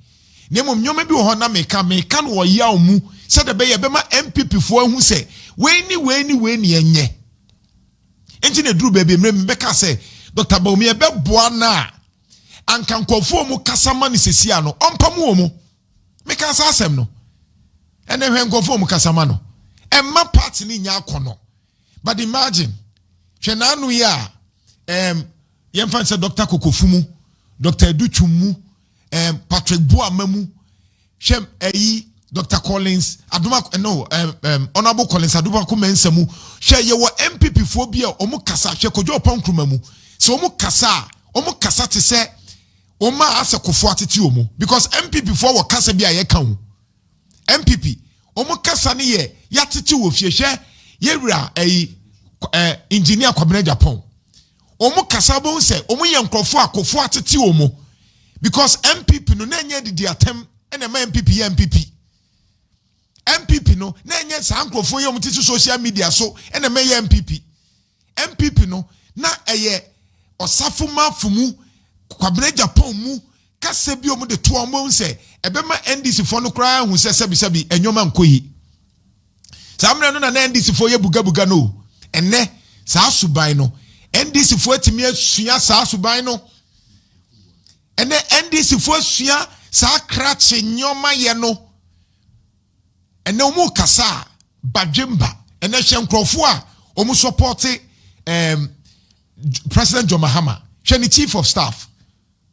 nemo nyoma bi ho na meka no wo ya omu se de be ye be ma NPP fo ahu se we ni enye enti ne duru bebe mre mbeka se Dr. Bawumia be boa na anka nkofo mu kasama ni sesia no ompa mu omu meka sa asem no ene hwe nkofo mu kasama no emma party ni nya akono but imagine hwe na anu ya yemfa se Dr. Kokofumu Dr. Educhumu Patrick Buamamu hwe Dr. Collins Aduma no Honorable Collins Aduma ko mensamu hwe ye wo MPP fo bi a omu kasa hwe kojo oponkuma mu so omu kasa te se oma ase kofo atete omu because MPP fo wo kasa bi a ye kan MPP omu kasa ne ye yatete wo fie hwe ye wura engineer Kwabena Agyapong omu kasa bo se omu ye nkrofo akofo atete omu because MPP no na nya didi atem ene ma MPP no na nya sa nkrofo ye omu tete social media so ene ma ye MPP no na eye osafo mafumu Kwabena Agyapong mu kase bi omu de to omu se ebema NDC fo no kra hu se sebi enyoma nkoyi samre no na NDC fo ye buga no enne sa suban no NDC fo atimi asua sa suban no enne NDC fo asua sa krache nyoma ye no enne omu kasa badwemba enne hye nkrofo a omu support President John Mahama hwe ni chief of staff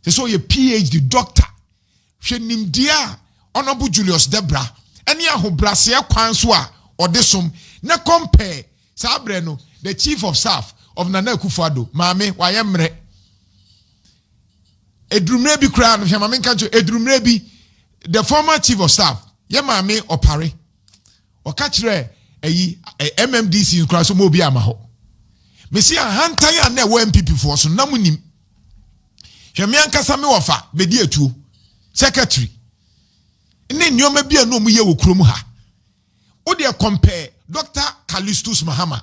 so ye PhD doctor hwe nimdia Honorable Julius Debra any ahobrase kwan so a odesom na compare sabre no the chief of staff of Nana Akufo-Addo maame wayemre edrumre bi kra no hwema menka edrumre bi the former chief of staff ye maame opare oka kire eyi MMDC kra so mo bi ama ho mesi ahantan ya na wo MPP fo so namunim hweme ankasa me wofa bedi atuo secretary ne nyoma bia no mu ye wo krom ha o de compare Dr. Callistus Mahama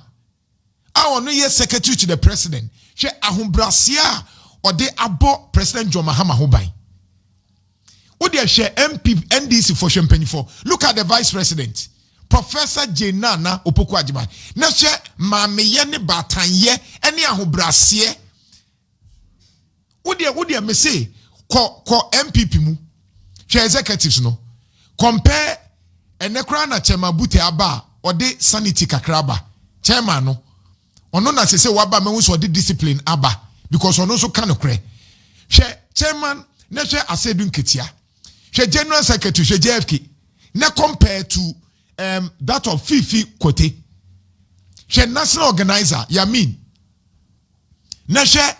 our no ye secretary to the president hwe ahombrasia or de abo President John Mahama ho ban o de hwe NDC for champagne for look at the vice president Professor Jenana Opoku-Agyapong na hwe maameye ne batanye ene ahobrasie o de me say ko MPP mu hwe executives no compare enekra na chema bute aba or de sanity kakraba chairman no ono na se waba me so de discipline aba because ono so kan okre hwe chairman na hwe asedun ketia hwe general secretary hwe JFK na compare to that of Fifi Kote hwe national organizer ya mean na hwe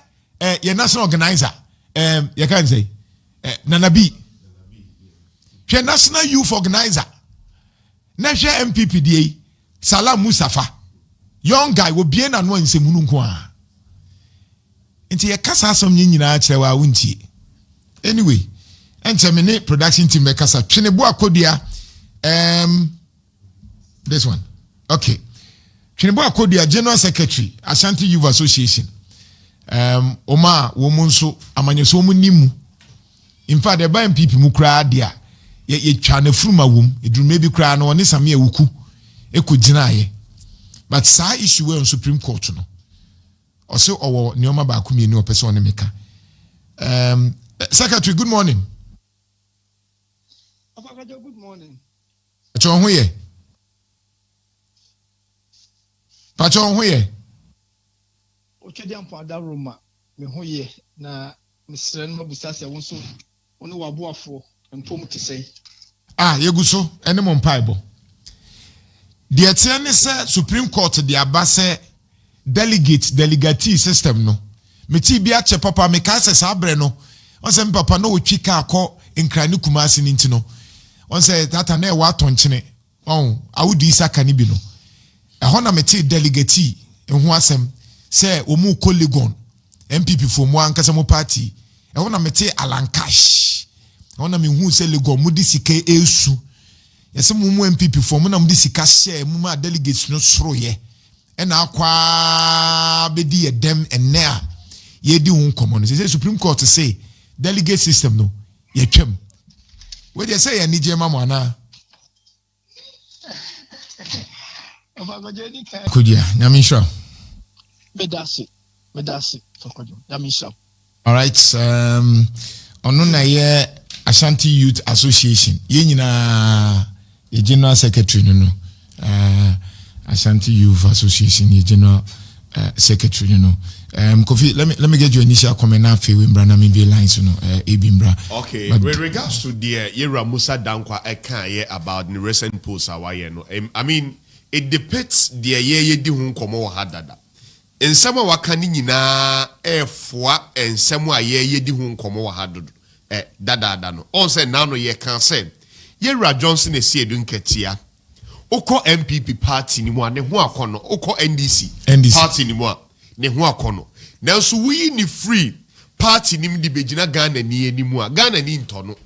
ye national organizer you can say Nanabi hwe national youth organizer na hwe MPPDA Salam Mustafa young guy will be na no nsemu nko a nti ye kasa asom nyina kire wa wuntie anyway entemene production team be kasa twene bo akodia this one okay twene bo akodia general secretary Ashanti Youth Association oma wo munso amanyeso mu nimu in fact the by MPP mu kra dia ye twa na furuma wom edurume bi kra na oni same awuku ekoginaye but sa issue we on Supreme Court no also owo neoma ba ku mienu opese on meka secretary good morning Afakajo good morning Pacho ho ye Pacho ho ye Ochedi ampa da Roma me ho ye na misre no mabusa se wonso ono waboafo mpom te sei yeguso ene mo mpaibo the attorney say Supreme Court the abase delegate system no meti bia che papa me ka se sabre no on se papa no otwika akọ nkrani kumasi ni ntino on se tata na e wa tonchene awudi isaka ni bi no ehọ na meti delegate ehu asem se omu collegon MPP for mo ankasa mo party ehọ na meti alankash ona me hu se legon mu disika esu yese mu MPP for mu na mu disika share mu ma delegates no soro ye e na akwa bedi edem enne a ye di hu komo no say Supreme Court say delegate system no ye twam we dey say ye ni je mama na kudia nyame sure bedasi tokojo nyame sure all right ono na ye Ashanti Youth Association ye nyina ye general secretary no Ashanti Youth Association ye general secretary no Kofi let me get your initial comment now for Wimbra me be lines no Ebimbra okay but with regards to the Yera Musa Dankwa eka about the recent post awaye no I mean it depicts the ye di hu komo hadada ensema wakani nyina efwa ensema ye di hu komo hadada dada no on say now no ye can say Yera Johnson esi edun ketia oko MPP party ni mu ne ho akono oko NDC party ni mu ne ho akono nanso wi ni free party ni mdi begina Ghana ni enimu a Ghana ni ntono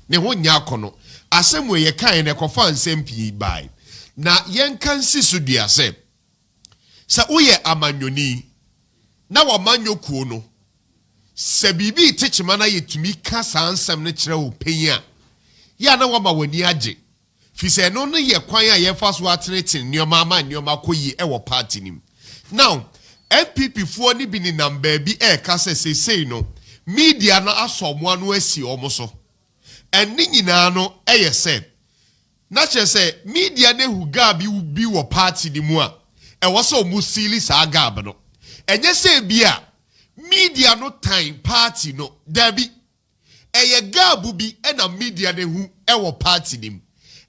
ne ho nya akono asem ye kan ne kofa nsem pii bai na yen kan sisu dia se sa uye amanyoni na wa manyokuo no se bibi techima na yetumi ka sansam ne kire wo penya ya na wa ma wani age fi se no no ye kwan a ye fa so atretin nioma ama nioma koyi e wo party nim now NPP fo ni bi ni number bi e ka se sei no media no asomo anu asi omo so eni nyina no e ye se na che se media ne hu ga bi wo party ni mu a e wo so mu sili sa ga no enye se bi a media no time party no dabi eye gabu bi ena media ne hu ewo party nim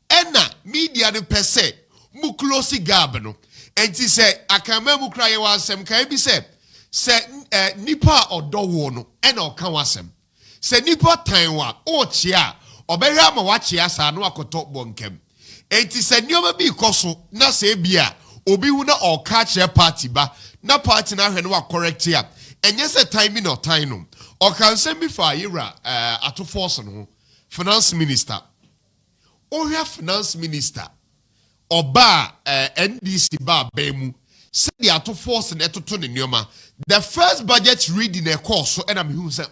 ena media ne pese mu close gab no enti se akama mu kra ye wasem kan bi se nipa odowo no ena oka wasem se nipa tanwa o chia obehwa ma wa chia sa no akoto bonkem enti se nioma bi koso na se bia obi hu na oka che party ba na party na hwe no wa correct ya enye se time no time no o kan se mi fa yira ato force no finance minister o hwa finance minister oba NDC ba bemu se the ato force na etoto ne nioma the first budget reading e course so na me hu se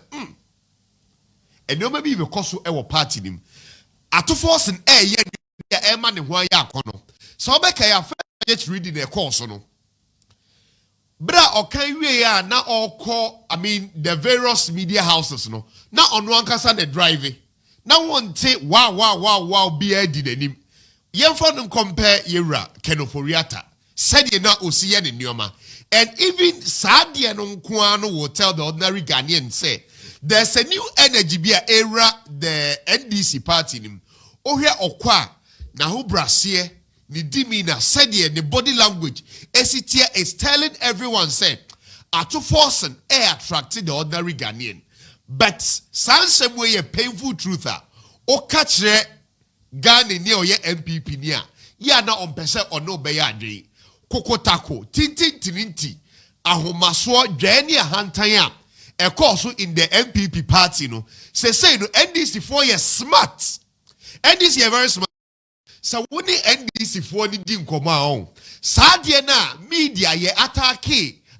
enioma bi be course e wo party nim ato force ye e ma ne ho ya akono so obeka ya first budget reading e course no bra okan wie ya na oko the various media houses no na ono ankasa na drive na wonte wow be adi nanim yemfa no compare yera kenoforiata said ye na osiye ne nioma and even sadie no nkoa no will tell the ordinary Ghanaian say there's a new energy be era the NDC party nim ohwe okwa na ho brasie ni dimina said the body language esitia is telling everyone say ato forcing attracted the ordinary Ghanaian but some way a painful truth o catch Ghana ni oye NPP ni ya na ompese ono be ya adwe kokotako tinti ahomaso dwane ahantan a course in the NPP party no say no NDC for ye smart NDC very smart so when the NDC for ni di nkoma on sadie na media ye attack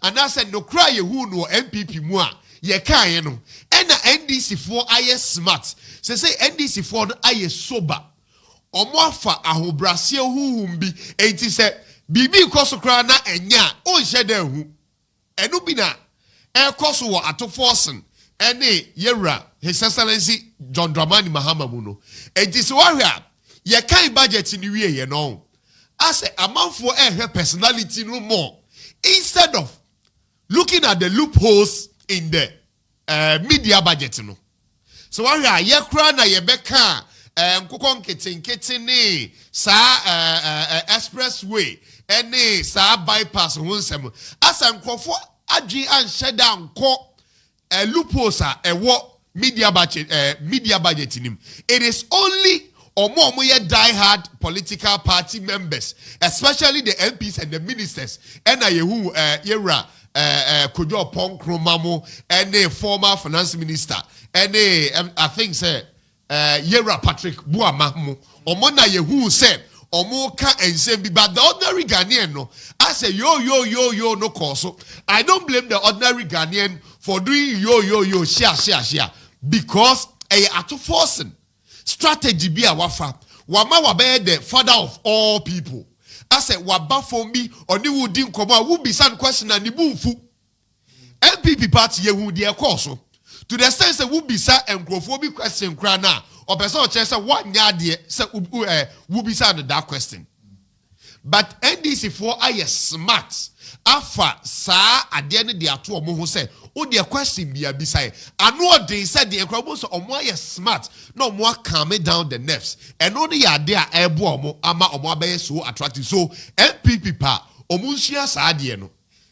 and I said no cry ye hu no NPP mu a ye kan no and NDC for aye smart say NDC for no aye sober omo afa ahobrasie huhum bi enti se bibi koso kra na enya o nhede hu enu bi na e koso wo ato forcing ene yewra his excellency John Dramani Mahama mu no enti se wahwa ye kan budget ni wie ye no as a manfo her personality no more instead of looking at the loopholes in the media budget no so wahwa ye kra na ye beka nkukon kete ni sa expressway ene sa bypass hunsem asa nkrofo adwi anhye da nko loopholes ewo media budget nim it is only omo ye die-hard political party members especially the MPs and the ministers ena yehu yera Agyapong kromamo ene former finance minister ene I think say Yera Patrick Buamamu omo na yehu se omo ka ensem bi but the ordinary Ghanaian no I say yo no koso I don't blame the ordinary Ghanaian for doing yo share because ato forcing strategy be a wafa wama wabe the father of all people I say waba for me oni wudi nkomo wo bisan question na nibumfu NPP party yehu de koso to the sense that wo bisa enkrofo bi question kra na opese o che say wanya de say wo bisa that question but NDC for aye smart afa sa ade ne de ato omo ho say o de question bia bisa ano de say de enkrofo so omo aye smart no mo calm down the nerves and no de ade a ebo omo ama omo abaye so attractive so NPP pa omo nsua sa ade no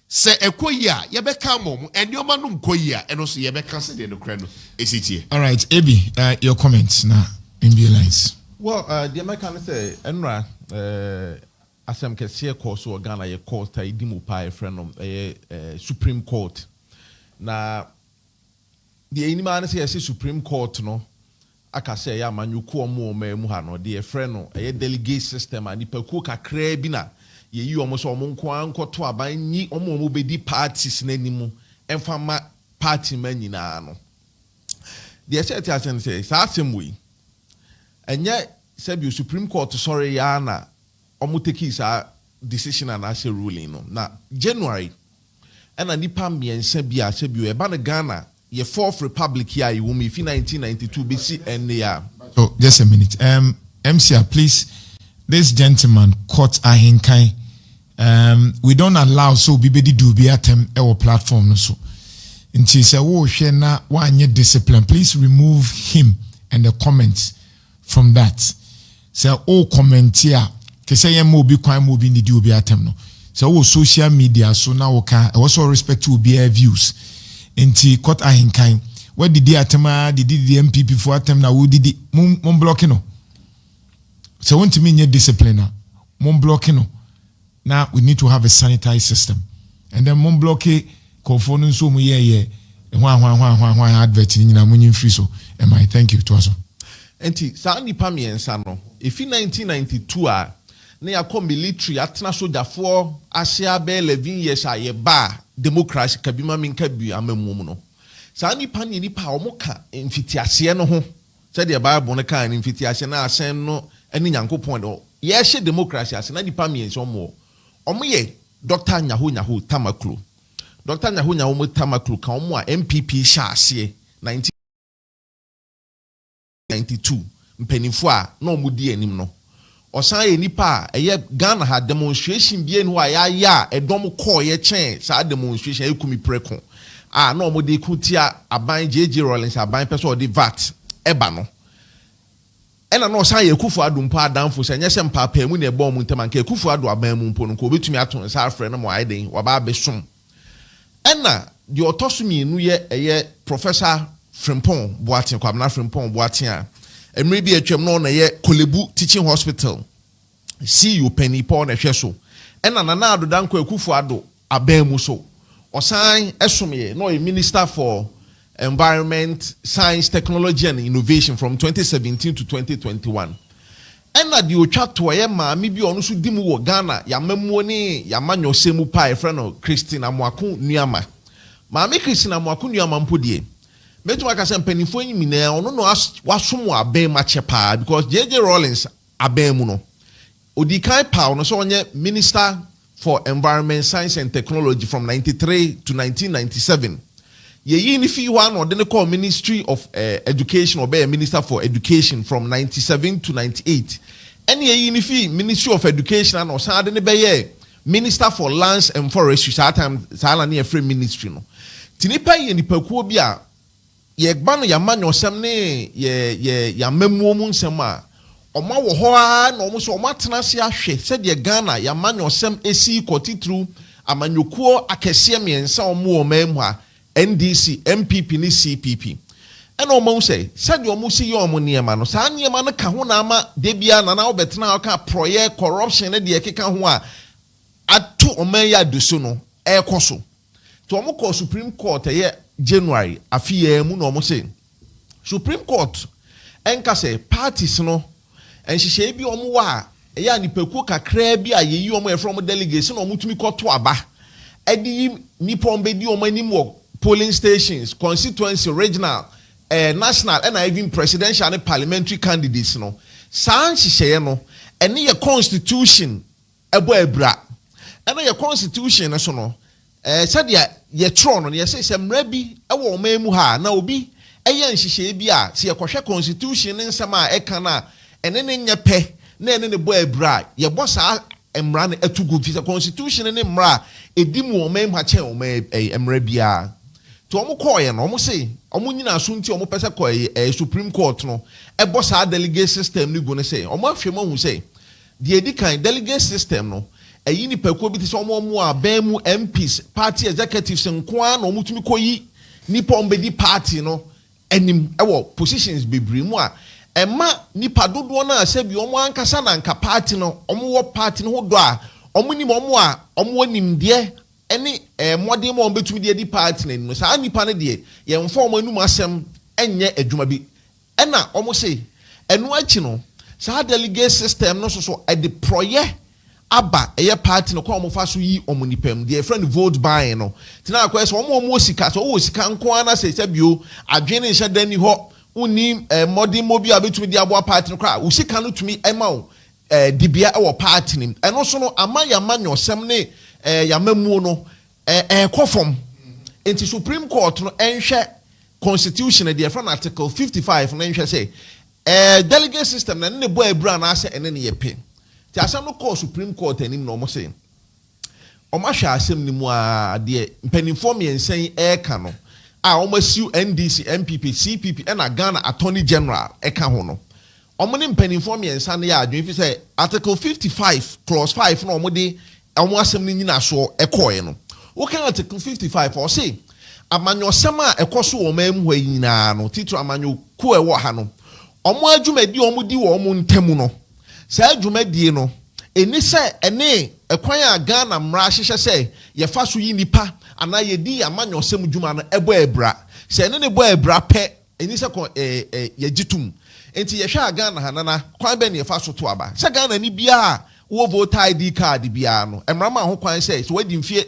se ekoyi a ye beka mom enioma no nkoyi a eno so ye beka se de no kra no esitie. All right, Abi, your comments now in the lines. Well, the American say enra asem kese course o Ghana ye court ta idimu pa e friend Supreme Court na the enima say Supreme Court no aka say ya manyuku omo mu ha no the friend no delegate system ani paku kakra bi na ye yi omo so omo nko ankoto aban ni omo bedi parties nanimu emfama party man nyina no the set say sa asem we enye sabi Supreme Court sorry ya na omo take is a decision and as a ruling no na January and nipa miensa bi a sabi e ba na Ghana ye fourth republic here you me 1992 BC and ya. So just a minute MCA please this gentleman caught ahinkai we don't allow so bibedi do be atem our platform no so nti sɛ wo hwɛ na wanye discipline, please remove him and the comments from that. Sɛ o comment here ke sɛ yɛn mo bi kwan mo bi ni di obi atem no. Sɛ wo social media so na wo ka also respect to be views. Nti court ahenkan what did the atema did the NPP for atem na wo didi mon block no. So want to mean your discipline mon block no. Now we need to have a sanitized system. And then mon block confounding so mu ye one advert in a free so. Am I thank you to us. Enti sa nipa miensa no efi 1992 a na yakọ military atena sojafoɔ ahyia be 11 years a ye ba democracy kabima minka bi amamum no sa nipa ne nipa a ɔmo ka mfitiase no ho sɛ de bible no ka mfitiase na asɛn no ani nyankopɔn do ye hye democracy ase na nipa miensa ɔmo ye Dr. Nyaho Tamaklo. Dr. Nyaho Tamaklo ka ɔmo a NPP hyɛ ase 1992 mpanifo a na ɔmo di anim no ɔsan yɛ nipa a ɛyɛ Ghana ha demonstration bi enu a ya ɛdɔm kɔɔ yɛ kyɛn saa demonstration ekumi preko a na ɔmo de kutia aban JJ Rollins aban pɛ sɛ ɔde VAT ɛba no ɛna na ɔsan yɛ Akufo-Addo mpo adamfo sɛ nyɛ sɛ mpapa mu na ɛbɔ ɔmo ntɛm anka Akufo-Addo aban mu mpo no ko obetumi ato nsa afrɛ no mo ayɛ den waba abesom ɛna deɛ ɔtɔ so mienu yɛ ɛyɛ Professor Frimpong Boateng Kwabena Frimpong Boateng a emre bi atwam no na ye Kolebu Teaching Hospital CEO Penny Paul na hwe so ena Nana Addo Dankwa Akufo-Addo abamu so osan esomye no Minister for Environment, Science, Technology and Innovation from 2017 to 2021 ena di otwa to ye maami bi onu so dimu wo Ghana ya mamuo ni ya manyosemu pa e friend no Christine Amoako Nuama maami Christine Amoako Nuama mpodie metuma ka se mpanifo nyimina ono no wasomo aben ma chepa because JJ Rollins aben mu no odikan pa no so onye Minister for Environment, Science and Technology from 93 to 1997 ye yi ni fi wa no de ne call Ministry of Education or be Minister for Education from 97 to 98 and ye yi ni fi Ministry of Education and osan de ne be ye Minister for Lands and Forestry that time sala na free ministry no tinipa ye nipakuo bi a ye gba no yamanyo osem ne ye yamamuo mu nsem a oma wo ho a na omo so oma tena se ahwe se de Ghana yamanyo osem esi kotitru amanyokuo akese miensa omo o mamu a NDC NPP ni CPP ena omo say de omo si ye omo niema no sa niema no ka ho na ama de bia na wo betena ka project corruption ne de keka ho a atu oman ya duso no ekoso to omo ko Supreme Court ye January afiye mu no mo say Supreme Court enka say parties no enhihye bi omo wa eya nipaku kakra bi a yeyi omo from delegates no omo tumi koto aba edi nipon be di omo anim wo polling stations constituency regional national and even presidential and parliamentary candidates no san nhihye no ene ye constitution ebo ebra ene ye constitution so no said ye tron no ye say semra bi ewo omamu ha na obi eye nhihye bi a se ye kohwe constitution nsem a eka na ene ne nye pe na ene ne bo ebra ye bo sa emra na etugu fi constitution ne mra edimu omamu ha che emra bia to omo koye no omo say omo nyina so nti omo pese koye Supreme Court no ebo sa delegate system ni go ne say omo afemo hu say the edikan delegate system no eyi ni pekuo bi te omo aban mu MPs party executives nkoa na omo tumi koyi nipa ombedi party no enim ewo positions bebre mu a ema nipa dodo na asebi omo ankasa na nka party no omo wo party no ho do a omo nim omo a omo nimde eni modern mo betumi de di party na no sa nipa ne de ye mfo omo anum asem enye adwuma bi ena omo say enu achi no sa delegate system no so e deploy aba eye party no kwa omo fa so yi omo nipam de friend vote buying no tina akwa so omo sika so wo sika nko ana say bio adwene nhye dani ho uni modern mo bi abetumi de abo party no kwa wo sika no tumi ema wo dibia e wo party nim eno so no amanyo sem ne yamamuo no kofom enti Supreme Court no enhwe constitution de from article 55 no enhwe say delegate system na ne bo abura na ase ene ne yepe ti asem no call Supreme Court anim no mo say o ma hwe asem ni mu a de mpanimfo miensen ka no almost you NDC, NPP, CPP, and a Ghana Attorney General, Ekahono. Omani penny for me and Sunday, if you say Article 55, Clause 5, no more day, and one assembly in a show, a coin. What can Article 55 or say? Amanyo Sama, a coso or mem way in no, Tito Amanyo, Kue Wahano. Omwa Jumedi Omudi Omun Temuno. Say Jumedino, Enisa, ene, a choir Ghana Mrashisha say, Yafasu Yinipa. And I di amanyo sem juma ebo ebra se ne bo ebra pe eni se ko yagitum enti ye hwa Ghana hanana kwan be ne fa so to aba se Ghana ni bia wo vote ID card bia no emrama ho kwan se so wadi mfie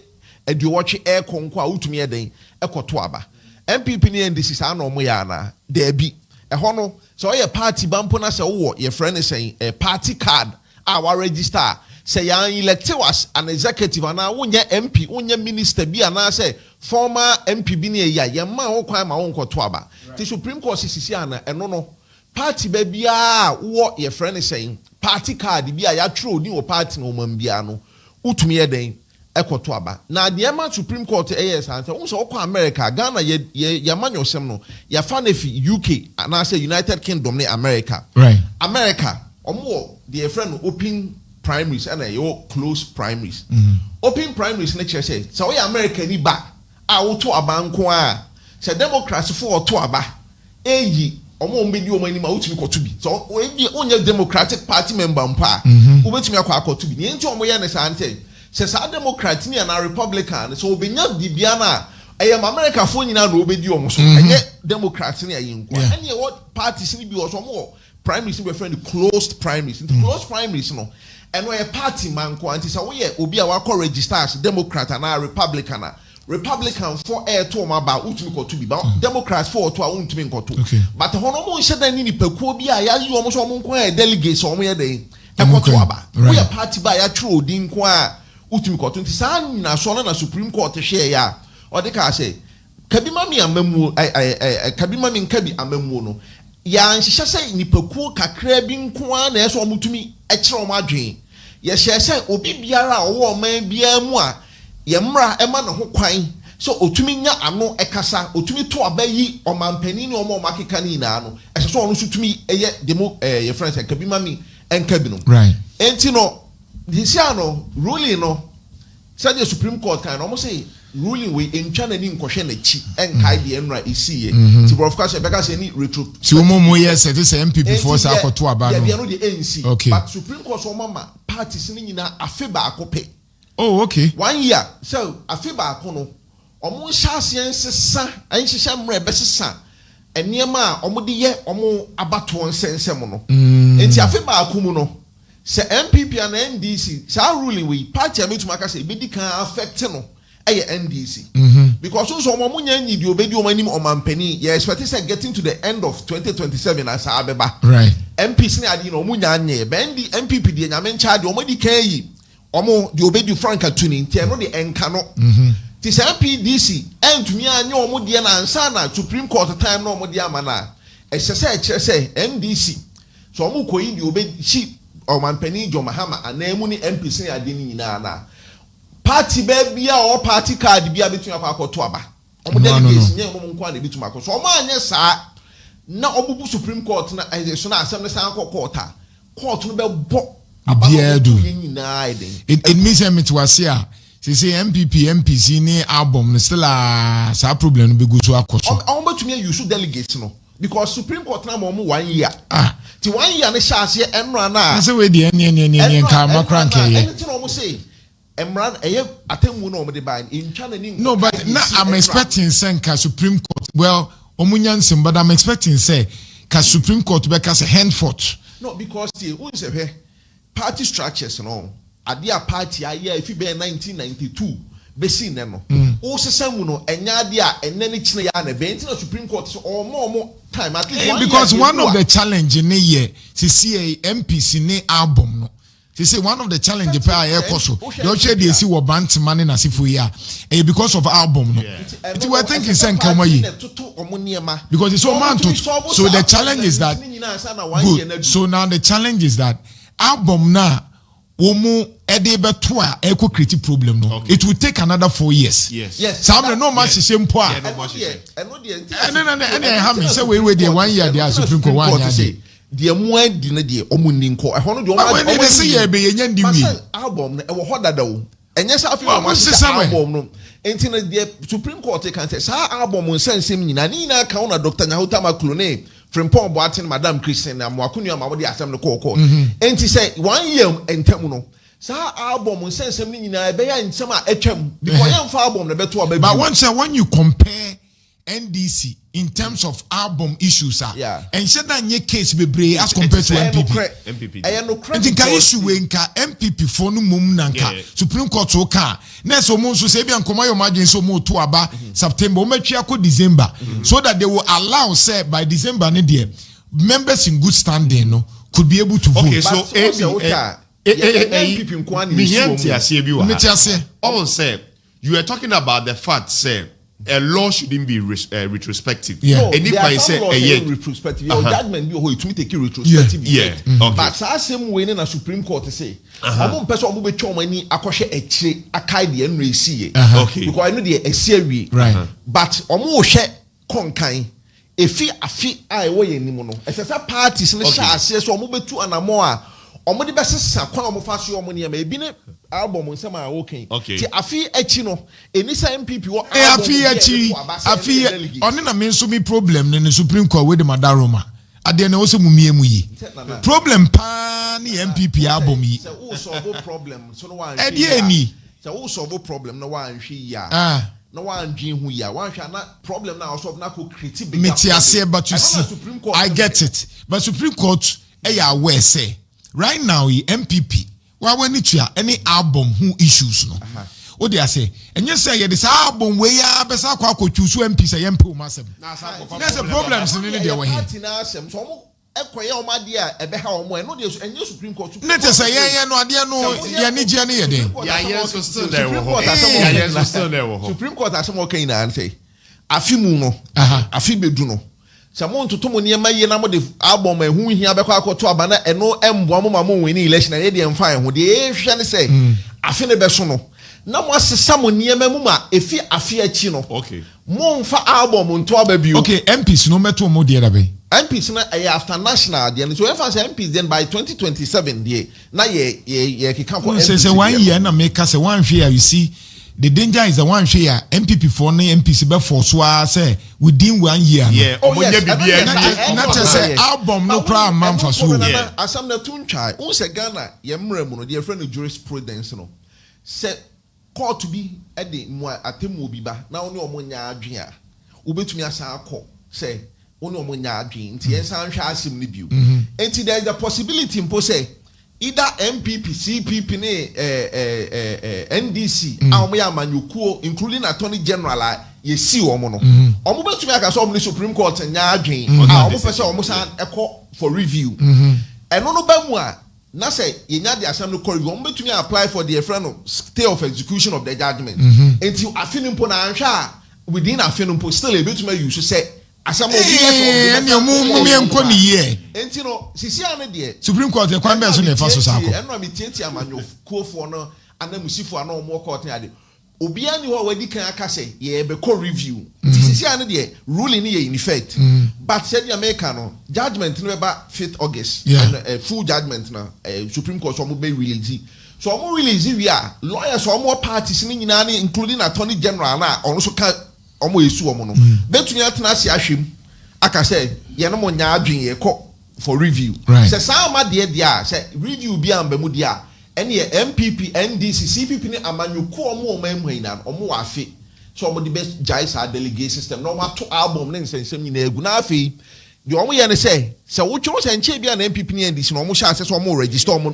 aduwotwe e konko a utumi eden ekoto aba MPP ni NDC sa na omo ya na da bi ho no so ye party bampo na se wo ye friend say party card a wa register say ya elect was an executive and wonye MP wonye minister bi ana say former MP bi ne ya ye ma ho kwan ma won koto aba the Supreme Court sisi ana eno no party ba bia wo ye friend saying party card bi a ya tro ni o party no man bia no utumi ye den ekoto aba na the ma Supreme Court yes and say so okwa America Ghana ye manyosem no ya fa na fi UK and say United Kingdom ne America right America omo the friend open primaries and your close primaries. Open primaries na church say so we America ni ba a wo to aba nko a say Democrats for to aba eyi omo mbedi omo ni ma utimi koto bi so onye Democratic Party member mpa ubetimi akwa akoto bi nti omo ye ne sante say sa Democrat ni na Republican so obenya bibia na eyam America fo nyina na obedi omo so enye Democrats ni ayi nko enye what parties ni bi o so omo primaries be friend closed primaries into closed primaries no and we a party man quantity so we obi a wako register as Democrat and a Republican for air to ma ba utumi koto bi ba Democrats for to a untumi koto but hono mo nhyɛ dan ni pekuo bi a ya yi omo so omo nko a delegates omo ye den ekoto aba we a party ba ya tro odin nko a utumi koto nti sa na so na Supreme Court hwe ya o de ka say kabima mi amamu kabima mi nkabi amamu no ya nhyehyɛ sɛ nipekuo kakra bi nko a na ɛso omutumi ɛkyerɛ omo adwen ye hye sɛ obi biara a ɔwɔ ɔman biara mu a ye mmra ɛma ne ho kwan so otumi nya ano ɛkasa otumi to abayi ɔmampanin ne ɔmo makeka ne nyinaa no ɛsɛ so ɔno so tumi ɛyɛ demo ye friends nkabi mami nkabi no right enti no disia no ruling no sɛ the Supreme Court kan no ɔmo say ruling we entwa na ni nkɔhwɛ na chi enkai de enra esiye ti of course beka say ni retro si omo mo yes it is MPP for sa akoto aba no yeah no the ANC okay. But Supreme Court so mama parties ni nyina afe ba akope oh okay 1 year so afe ba akono omo hyase ensesa enhyehye mra besesa eniema a omo de ye omo abato nsensem no enti afe ba akomu no se MPP and NDC sa ruling we party ametuma say be di kan affect no NDC because also omomunya nyidi obedi omanim omampani you expect say getting to the end of 2027 as abeba right MPs ni adi no omunya anye bendi MPP di nyame ncha di omodi kan yi omo di obedi frank atuni nti no de enka no ti say PDC entumi anye omodi na ansa na Supreme Court time no omodi amana esese ekire say NDC so omo koyi di obedi chi omampani Jo Mahama anamu ni MPs ni adi ni nyina na party baby or party card be a between akoto aba omo delegates nye omo nko na betuma akoso omo anye saa na obubu Supreme Court na so na assembly san court no be bo abiadu it means me to wase a say MPP MPC ni album still a sa problem no be go so akoso omo betumi use delegates no because Supreme Court na mo 1 year ti 1 year ne hyase enra na say we dey ene ka makran ke ye anything omo say Emran atemu no omde ban intwa na ni no but now I'm expecting say ka Supreme Court well omunyansem but I'm expecting say ka Supreme Court be ka say henceforth no because who say here party structures no ade a party aye if be 1992 be seen no o sesam no enya ade a enne ne kine ya na be nti na Supreme Court so omo time at least because one of the challenge in year see MPC ni album no. They say one of the challenge pay air koso. They share the see what band money na sifu ya. Because of album no. It we thinking say nkan yi. Because it's so man to so the challenge is that good. So now the challenge is that album na womu Edebetoa eco creative problem no. Okay. It will take another 4 years. Yes. Some no much same poor. Yeah, no much is And I have me say we there 1 year there Supreme Court 1 year. The more dinner the omuninko. I want to when they say ye be yen di wi. Album e wo hoda da wo. Enye sa afi Well, ma say album no. Enti na the Supreme Court can say sa album nsensem nyina ni na ka una Dr. Nyahota Maklone Frimpong Boatin Madam Christian na Mwakunu ma wodi asem no call. Enti say 1 year entam no. Sa album nsensem ni nyina e be ya nsem a etwam because yam fa album na beto aba. But when you compare NDC in terms of album issues, and said that your case be brave as compared to MPP. I think I issue when MPP for no mum nanka Supreme Court so car. Next almost so say be and come your margin so more to about September, December, so that they will allow say by December members in good standing no could be able to vote. Okay, so you are talking about the fact say a law shouldn't be retrospective. Yeah. Any say a retrospective. Your judgment be it to take retrospective. Yeah. Okay. But same way in a Supreme Court say, I'm person who be chow money akoshe eche akai the NRC. Okay. Because I know the series. Right. But omo she konkan efi afi ai wo ye nimu no. Efefa parties ne sha ase so omo betu anamo a omo de besesa kwa omo fa so omo ne ma ebi ne album nsema a okay. Ti afi echi no enisa MPP wo afi oni na me so me problem ne Supreme Court with the Madaroma ade na wo se mumiemu yi problem pa ni MPP album yi se wo solve problem so no wan ade ani se wo solve problem no wan hwe ya na wan dwen hu ya wan hwe na problem na solve na ko create big metiase but you see I get it but Supreme Court aware say right now MPP when it any album who issues no o dey say and you say this album we ya besa kwa ko choose MP say MP masem there's a problems in there we here so ekoye o ma de a ebe ha o mo no dey enye Supreme Court net say yen no ade no ye ni je ne ye den ya yen so still there ya yen so still there Supreme Court asem o kan na say afi mu no afi bedu no Samon to Tomo near my Yanamo de album and who here Bako to Abana and no Mwamo winning election and Eddie and fine who the Asian say, I feel the best no. Now was someone near Mamma, if he a fear chino. Okay. Mon for album on to baby. Okay, MPs no matter more dear abe. MPs after national, then so if I say MPs then by 2027, yeah. Now ye can't for say 1 year and make us a 1 year, you see. The danger is the 1 year MPP for MPC be for so say within 1 year. Yeah, not say album no crime man for so. Asam na tunchai. Un se Ghana yemre mu no dear friend of jurisprudence no. Say court to be at the mo atemu bi ba na oni omo nya adwen a. Ubetumi asan akọ say oni omo nya adwen nti ensan hwa asim ni biu. Enti there is the possibility mpo say either MPP, CPP, NDC, including Attorney General, you see Omono. Omo to make us the Supreme Court and Yarding, almost for review. And no bemwa, na say, in the assembly call you to me apply for the friend of stay of execution of the judgment. Until a film pona within a film still able to make you should say. Supreme Court the kwambe so ne fa so sako enno mi tienti amanyo kuofo no anamusifo ana omo court na de obi ani ho wadi kan aka say ye be co review sisi ane de ruling ye in effect but said the American no judgment no be 5th August and full judgment na Supreme Court so mo be release so mo release we are lawyers so mo parties ni nyina including Attorney General na ono so ka omo yesu omo no betuni atena se ahwem aka say ye no mo nya adwen ye ko for review say sama de dia say review bi amba mu dia ene ye MPP NDC CPP ni amanyuku omo manhina omo wa afi so omo the best jais are delegate system no ma to album ne nsensem nyina egu na afi the omo ye ne say wo choro say nche bia na MPP ni NDC no omo sha say so omo register omo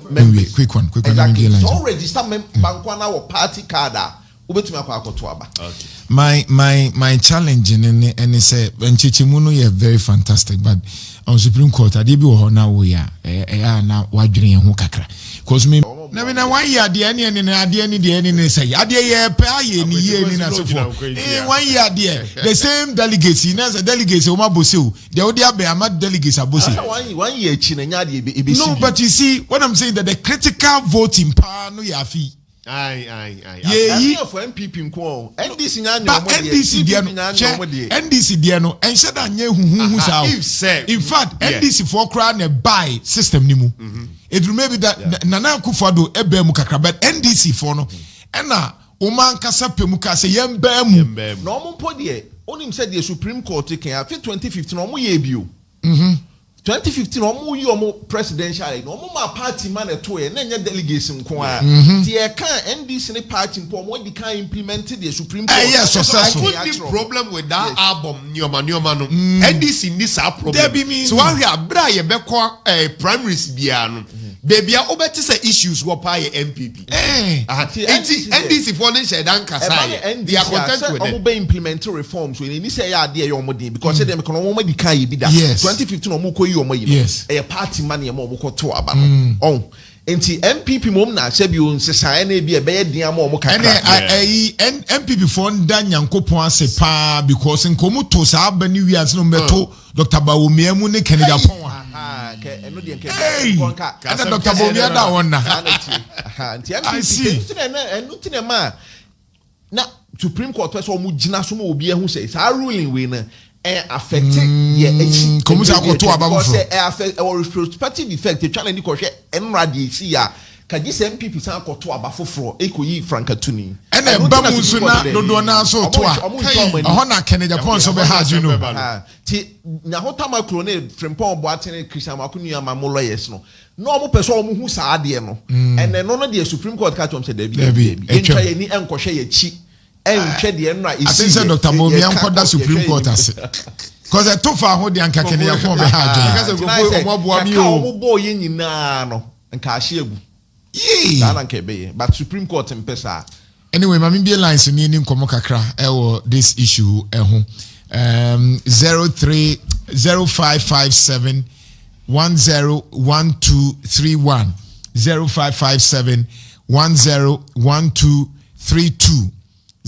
quick one exactly. So register bank na wo party card ubetumi akwa aba. My challenge and say when Chichimuno is very fantastic, but on Supreme Court I did be now we are now wadring and kakra. Cause me na why ya the any say adie pay ni na so for 1 year there the same delegates in as a delegates o mabosu the odia be amad delegates abosi 1 year chi na nya de no, but you see what I'm saying that the critical voting power no ya fi yeah for NPP nko NDC nya NDC there no and said that hu sao in fact NDC for cry na buy system ni mu it may be that Nana Akufo-Addo ebe mu kakra but NDC for no na o man kasa pemu ka say yem ba mu no mo mpo de onim said the Supreme Court can after 2015 no mo ye bio 2015 omo yi omo presidential no omo ma party man eto e na nya delegates nko a ti e kan NDC ne party mpo omo di kan implemented the Supreme Court yes successful the problem with that album nyoma no NDC ni sa problem so one here bra ye be ko primaries bia no baby a obeti say issues wo pa ye MPP NDC for ne shedan kasa they are content with omo be implement reforms we ni say ya de ye omo din because them ko omo di kan ye bi da 2015 omo ko yi omo yi e party man ye omo ko to aba no on enti MPP mom na se bi on sesa na bi e be ye din ama omo kakra MPP for nda nyankopon ase pa because nkomu to sa aba ni wiase no meto Dr. Bawumia mu ne Kennedy Agyapong eno de nke konka Dr. Bawumia da won na nti MPP eno tinema na Supreme Court person omo gina so ma obi ehun say sa ruling we na affected komusa akoto aba say affect our retrospective effect the challenge ko hwe enrade si ya kaji se MPP san akoto aba foforo ekoyi frankatuni ene ba mu so na dodo na so to a ho na Kennedy Agyapong so be hard you know ti na hotama clone Frimpong Boateng Christian Makunu ama mo lawyers no omo person omo hu sa ade no ene no the Supreme Court catch am say David entwa ye ni enkohwe ye chi enhwe de no I think say Dr. Bawumia nkoda Supreme Court ase cause I tofa ho de anka Kennedy Agyapong be hard because omo boa mi o omo boy nyina no nka ahye egu na nke be but Supreme Court mpesa anyway mami be lines ni nkomo kakra this issue 030557 101231 0557 101232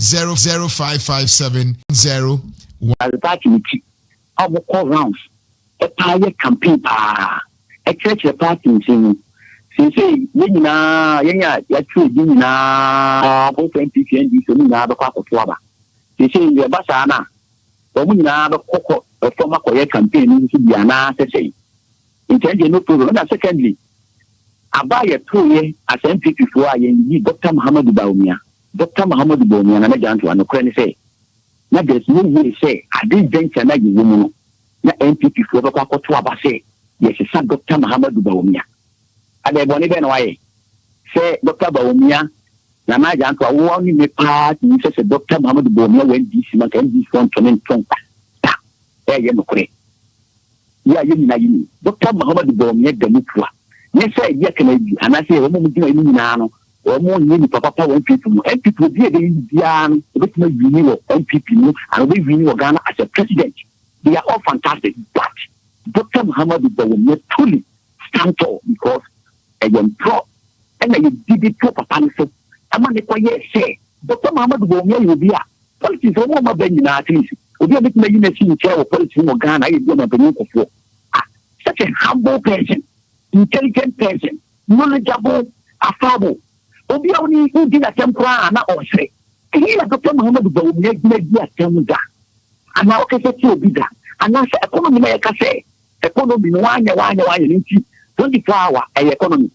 00557 0 rounds a pilot campaign a church party say yenya ya true na both NPP and NDC na ba kwa kwaba say ye basa na omu na ba kokko former koye campaign ni bia na say intend no problem and secondly abaye proye as NPP for ayen Dr. Bawumia na mejanto an okre say na there's no way say I didn't venture na you woman na NPP for ba kwa aba say yes say Dr. Bawumia ade boni be no waye say Dr. Bawumia na na janto wo ni me party ni say Dr. Bawumia when DC man can DC from 2020 ye no kure ya yini na yini Dr. Bawumia de mutwa ne say ye kana bi ana say wo mu dina yini na no wo mu ni papa NPP mu NPP bi de bia no bit ma yini wo NPP mu and we win wo Ghana as a president they are all fantastic but Dr. Bawumia truly stand tall because pro and you did it to papa so amane ko ye say Dr. Bawumia you be a politics o mo ba nyina at least obi bit ma yina chi chair wo politics mo Ghana ye do na benu ko fo such a humble person intelligent person knowledgeable affable obi oni udi na tempra na o say he na Dr. Bawumia di atemda ana o kese ti obi da ana say economy na ye ka say economy no wanya nti 24 hour economy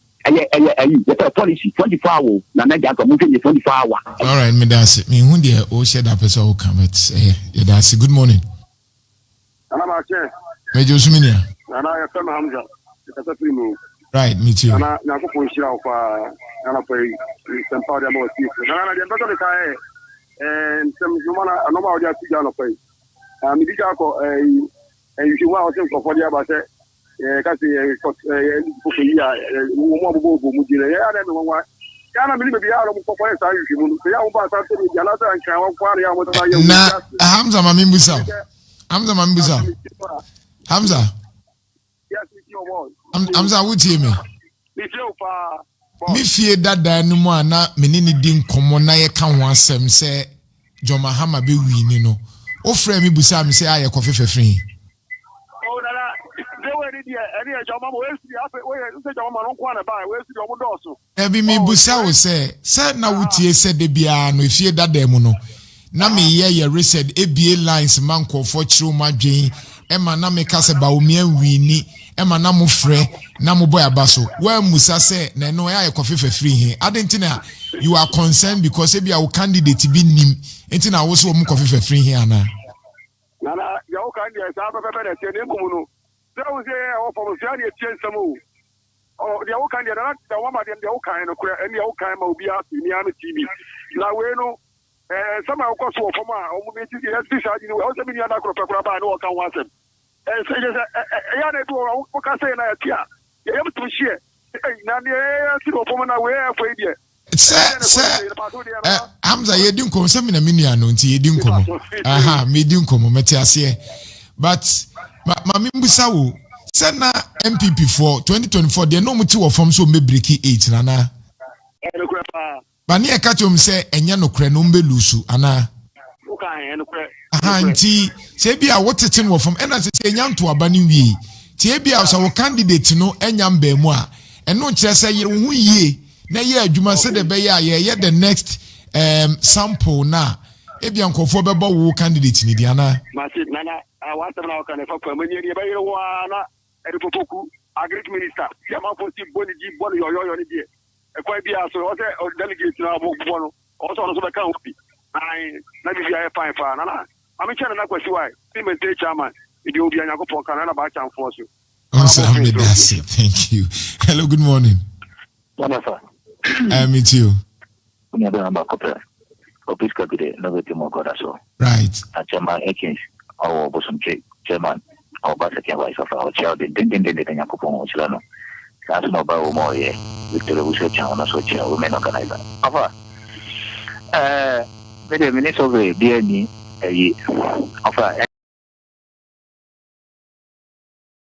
policy 24 hour na jato mo 24 hour all right me dance me hu de o share that person who come it yeah that's good morning ana ma che me Josuminia ana ya kama Hamza kasa primo right me too ana na ko shira kwa ana pay sempa de mo si na de mbato ka sem jumana no ma o ja ti ja no pay mi di ja ko you wa o se ko for dia ba se kasi ko ya mo bobo mu jire ya na me wa Yana mimi be yaro ko ko sa yi mu ya u ba sa to ya la ta kan wa kware ya mu ta ya na Hamza mamimbusa Hamza mamimbusa Hamza yes with your word Hamza wutie me me feel pa me fie dada no mu ana me ni di nkomo na ye ka ho asem se Joma Hama be wi ni no o frɛ me busa me se aye ko fefefrin oh na they were there any Joma mo we see afa we say Joma no kwa na ba we see omo doso e bi me busa wo se na wutie se de bia no fie dada mu no na me ye reset ebie lines man kofo chiro madwen e ma na me ka se Bawumia wi ni e ma na mo frɛ na mo boy abaso wa musa se na no ya kofi free he adentina you are concerned because e bia wo candidate bi nim entina wo so mo kofi free he ana na ya wo candidate sa ba ba na tie ne mu no se wo se o fo so ya ne tie nsamo o ya wo candidate na da wa ma de ya wo kan no kura en ya wo kan ma obi a ni am TV na we no some of course for ma o mu ti ya ti sa ni o se mi ni ana kura kura ba no kan wa sem say ya na do o ka say na ya tia ya am to share na ni ti do for na we for idea se Hamza ye din komo se mi na menu ano nti ye din komo aha me din komo meti ase but ma mi mbusa wo se na NPP for 2024 de no muti wo form so me break 8 na na ba ni e ka chom se enye no kre no mbe lusu ana aha nti se bia wo tete no form ena se enya nto aba ni wie ti e bia so wo candidate no enya mba mu a eno kire se yire hu yie na ye adwuma se de be ya ye the next sample na e bia nkofo be bo wo candidate ni dia na masi nana awata na ka ne fa kwa mani ni be yire wa na e de popoku agric minister ya ma fo si boni di boni yo ni die e kwa bia so o se delegate na bo no o so no so be kan opi ai na bi ya fine fa nana ami chana na kwesi why see me take chairman idi obi anya ko pon kan na ba chan force you thank you hello good morning Wonderful. Me too. Right. Chairman Ekins, our bosom chairman, our second vice of our child, the Agyapong Chilano. That's no Bawumia, Victoria Research on a social women organizer. The minister of the DNA of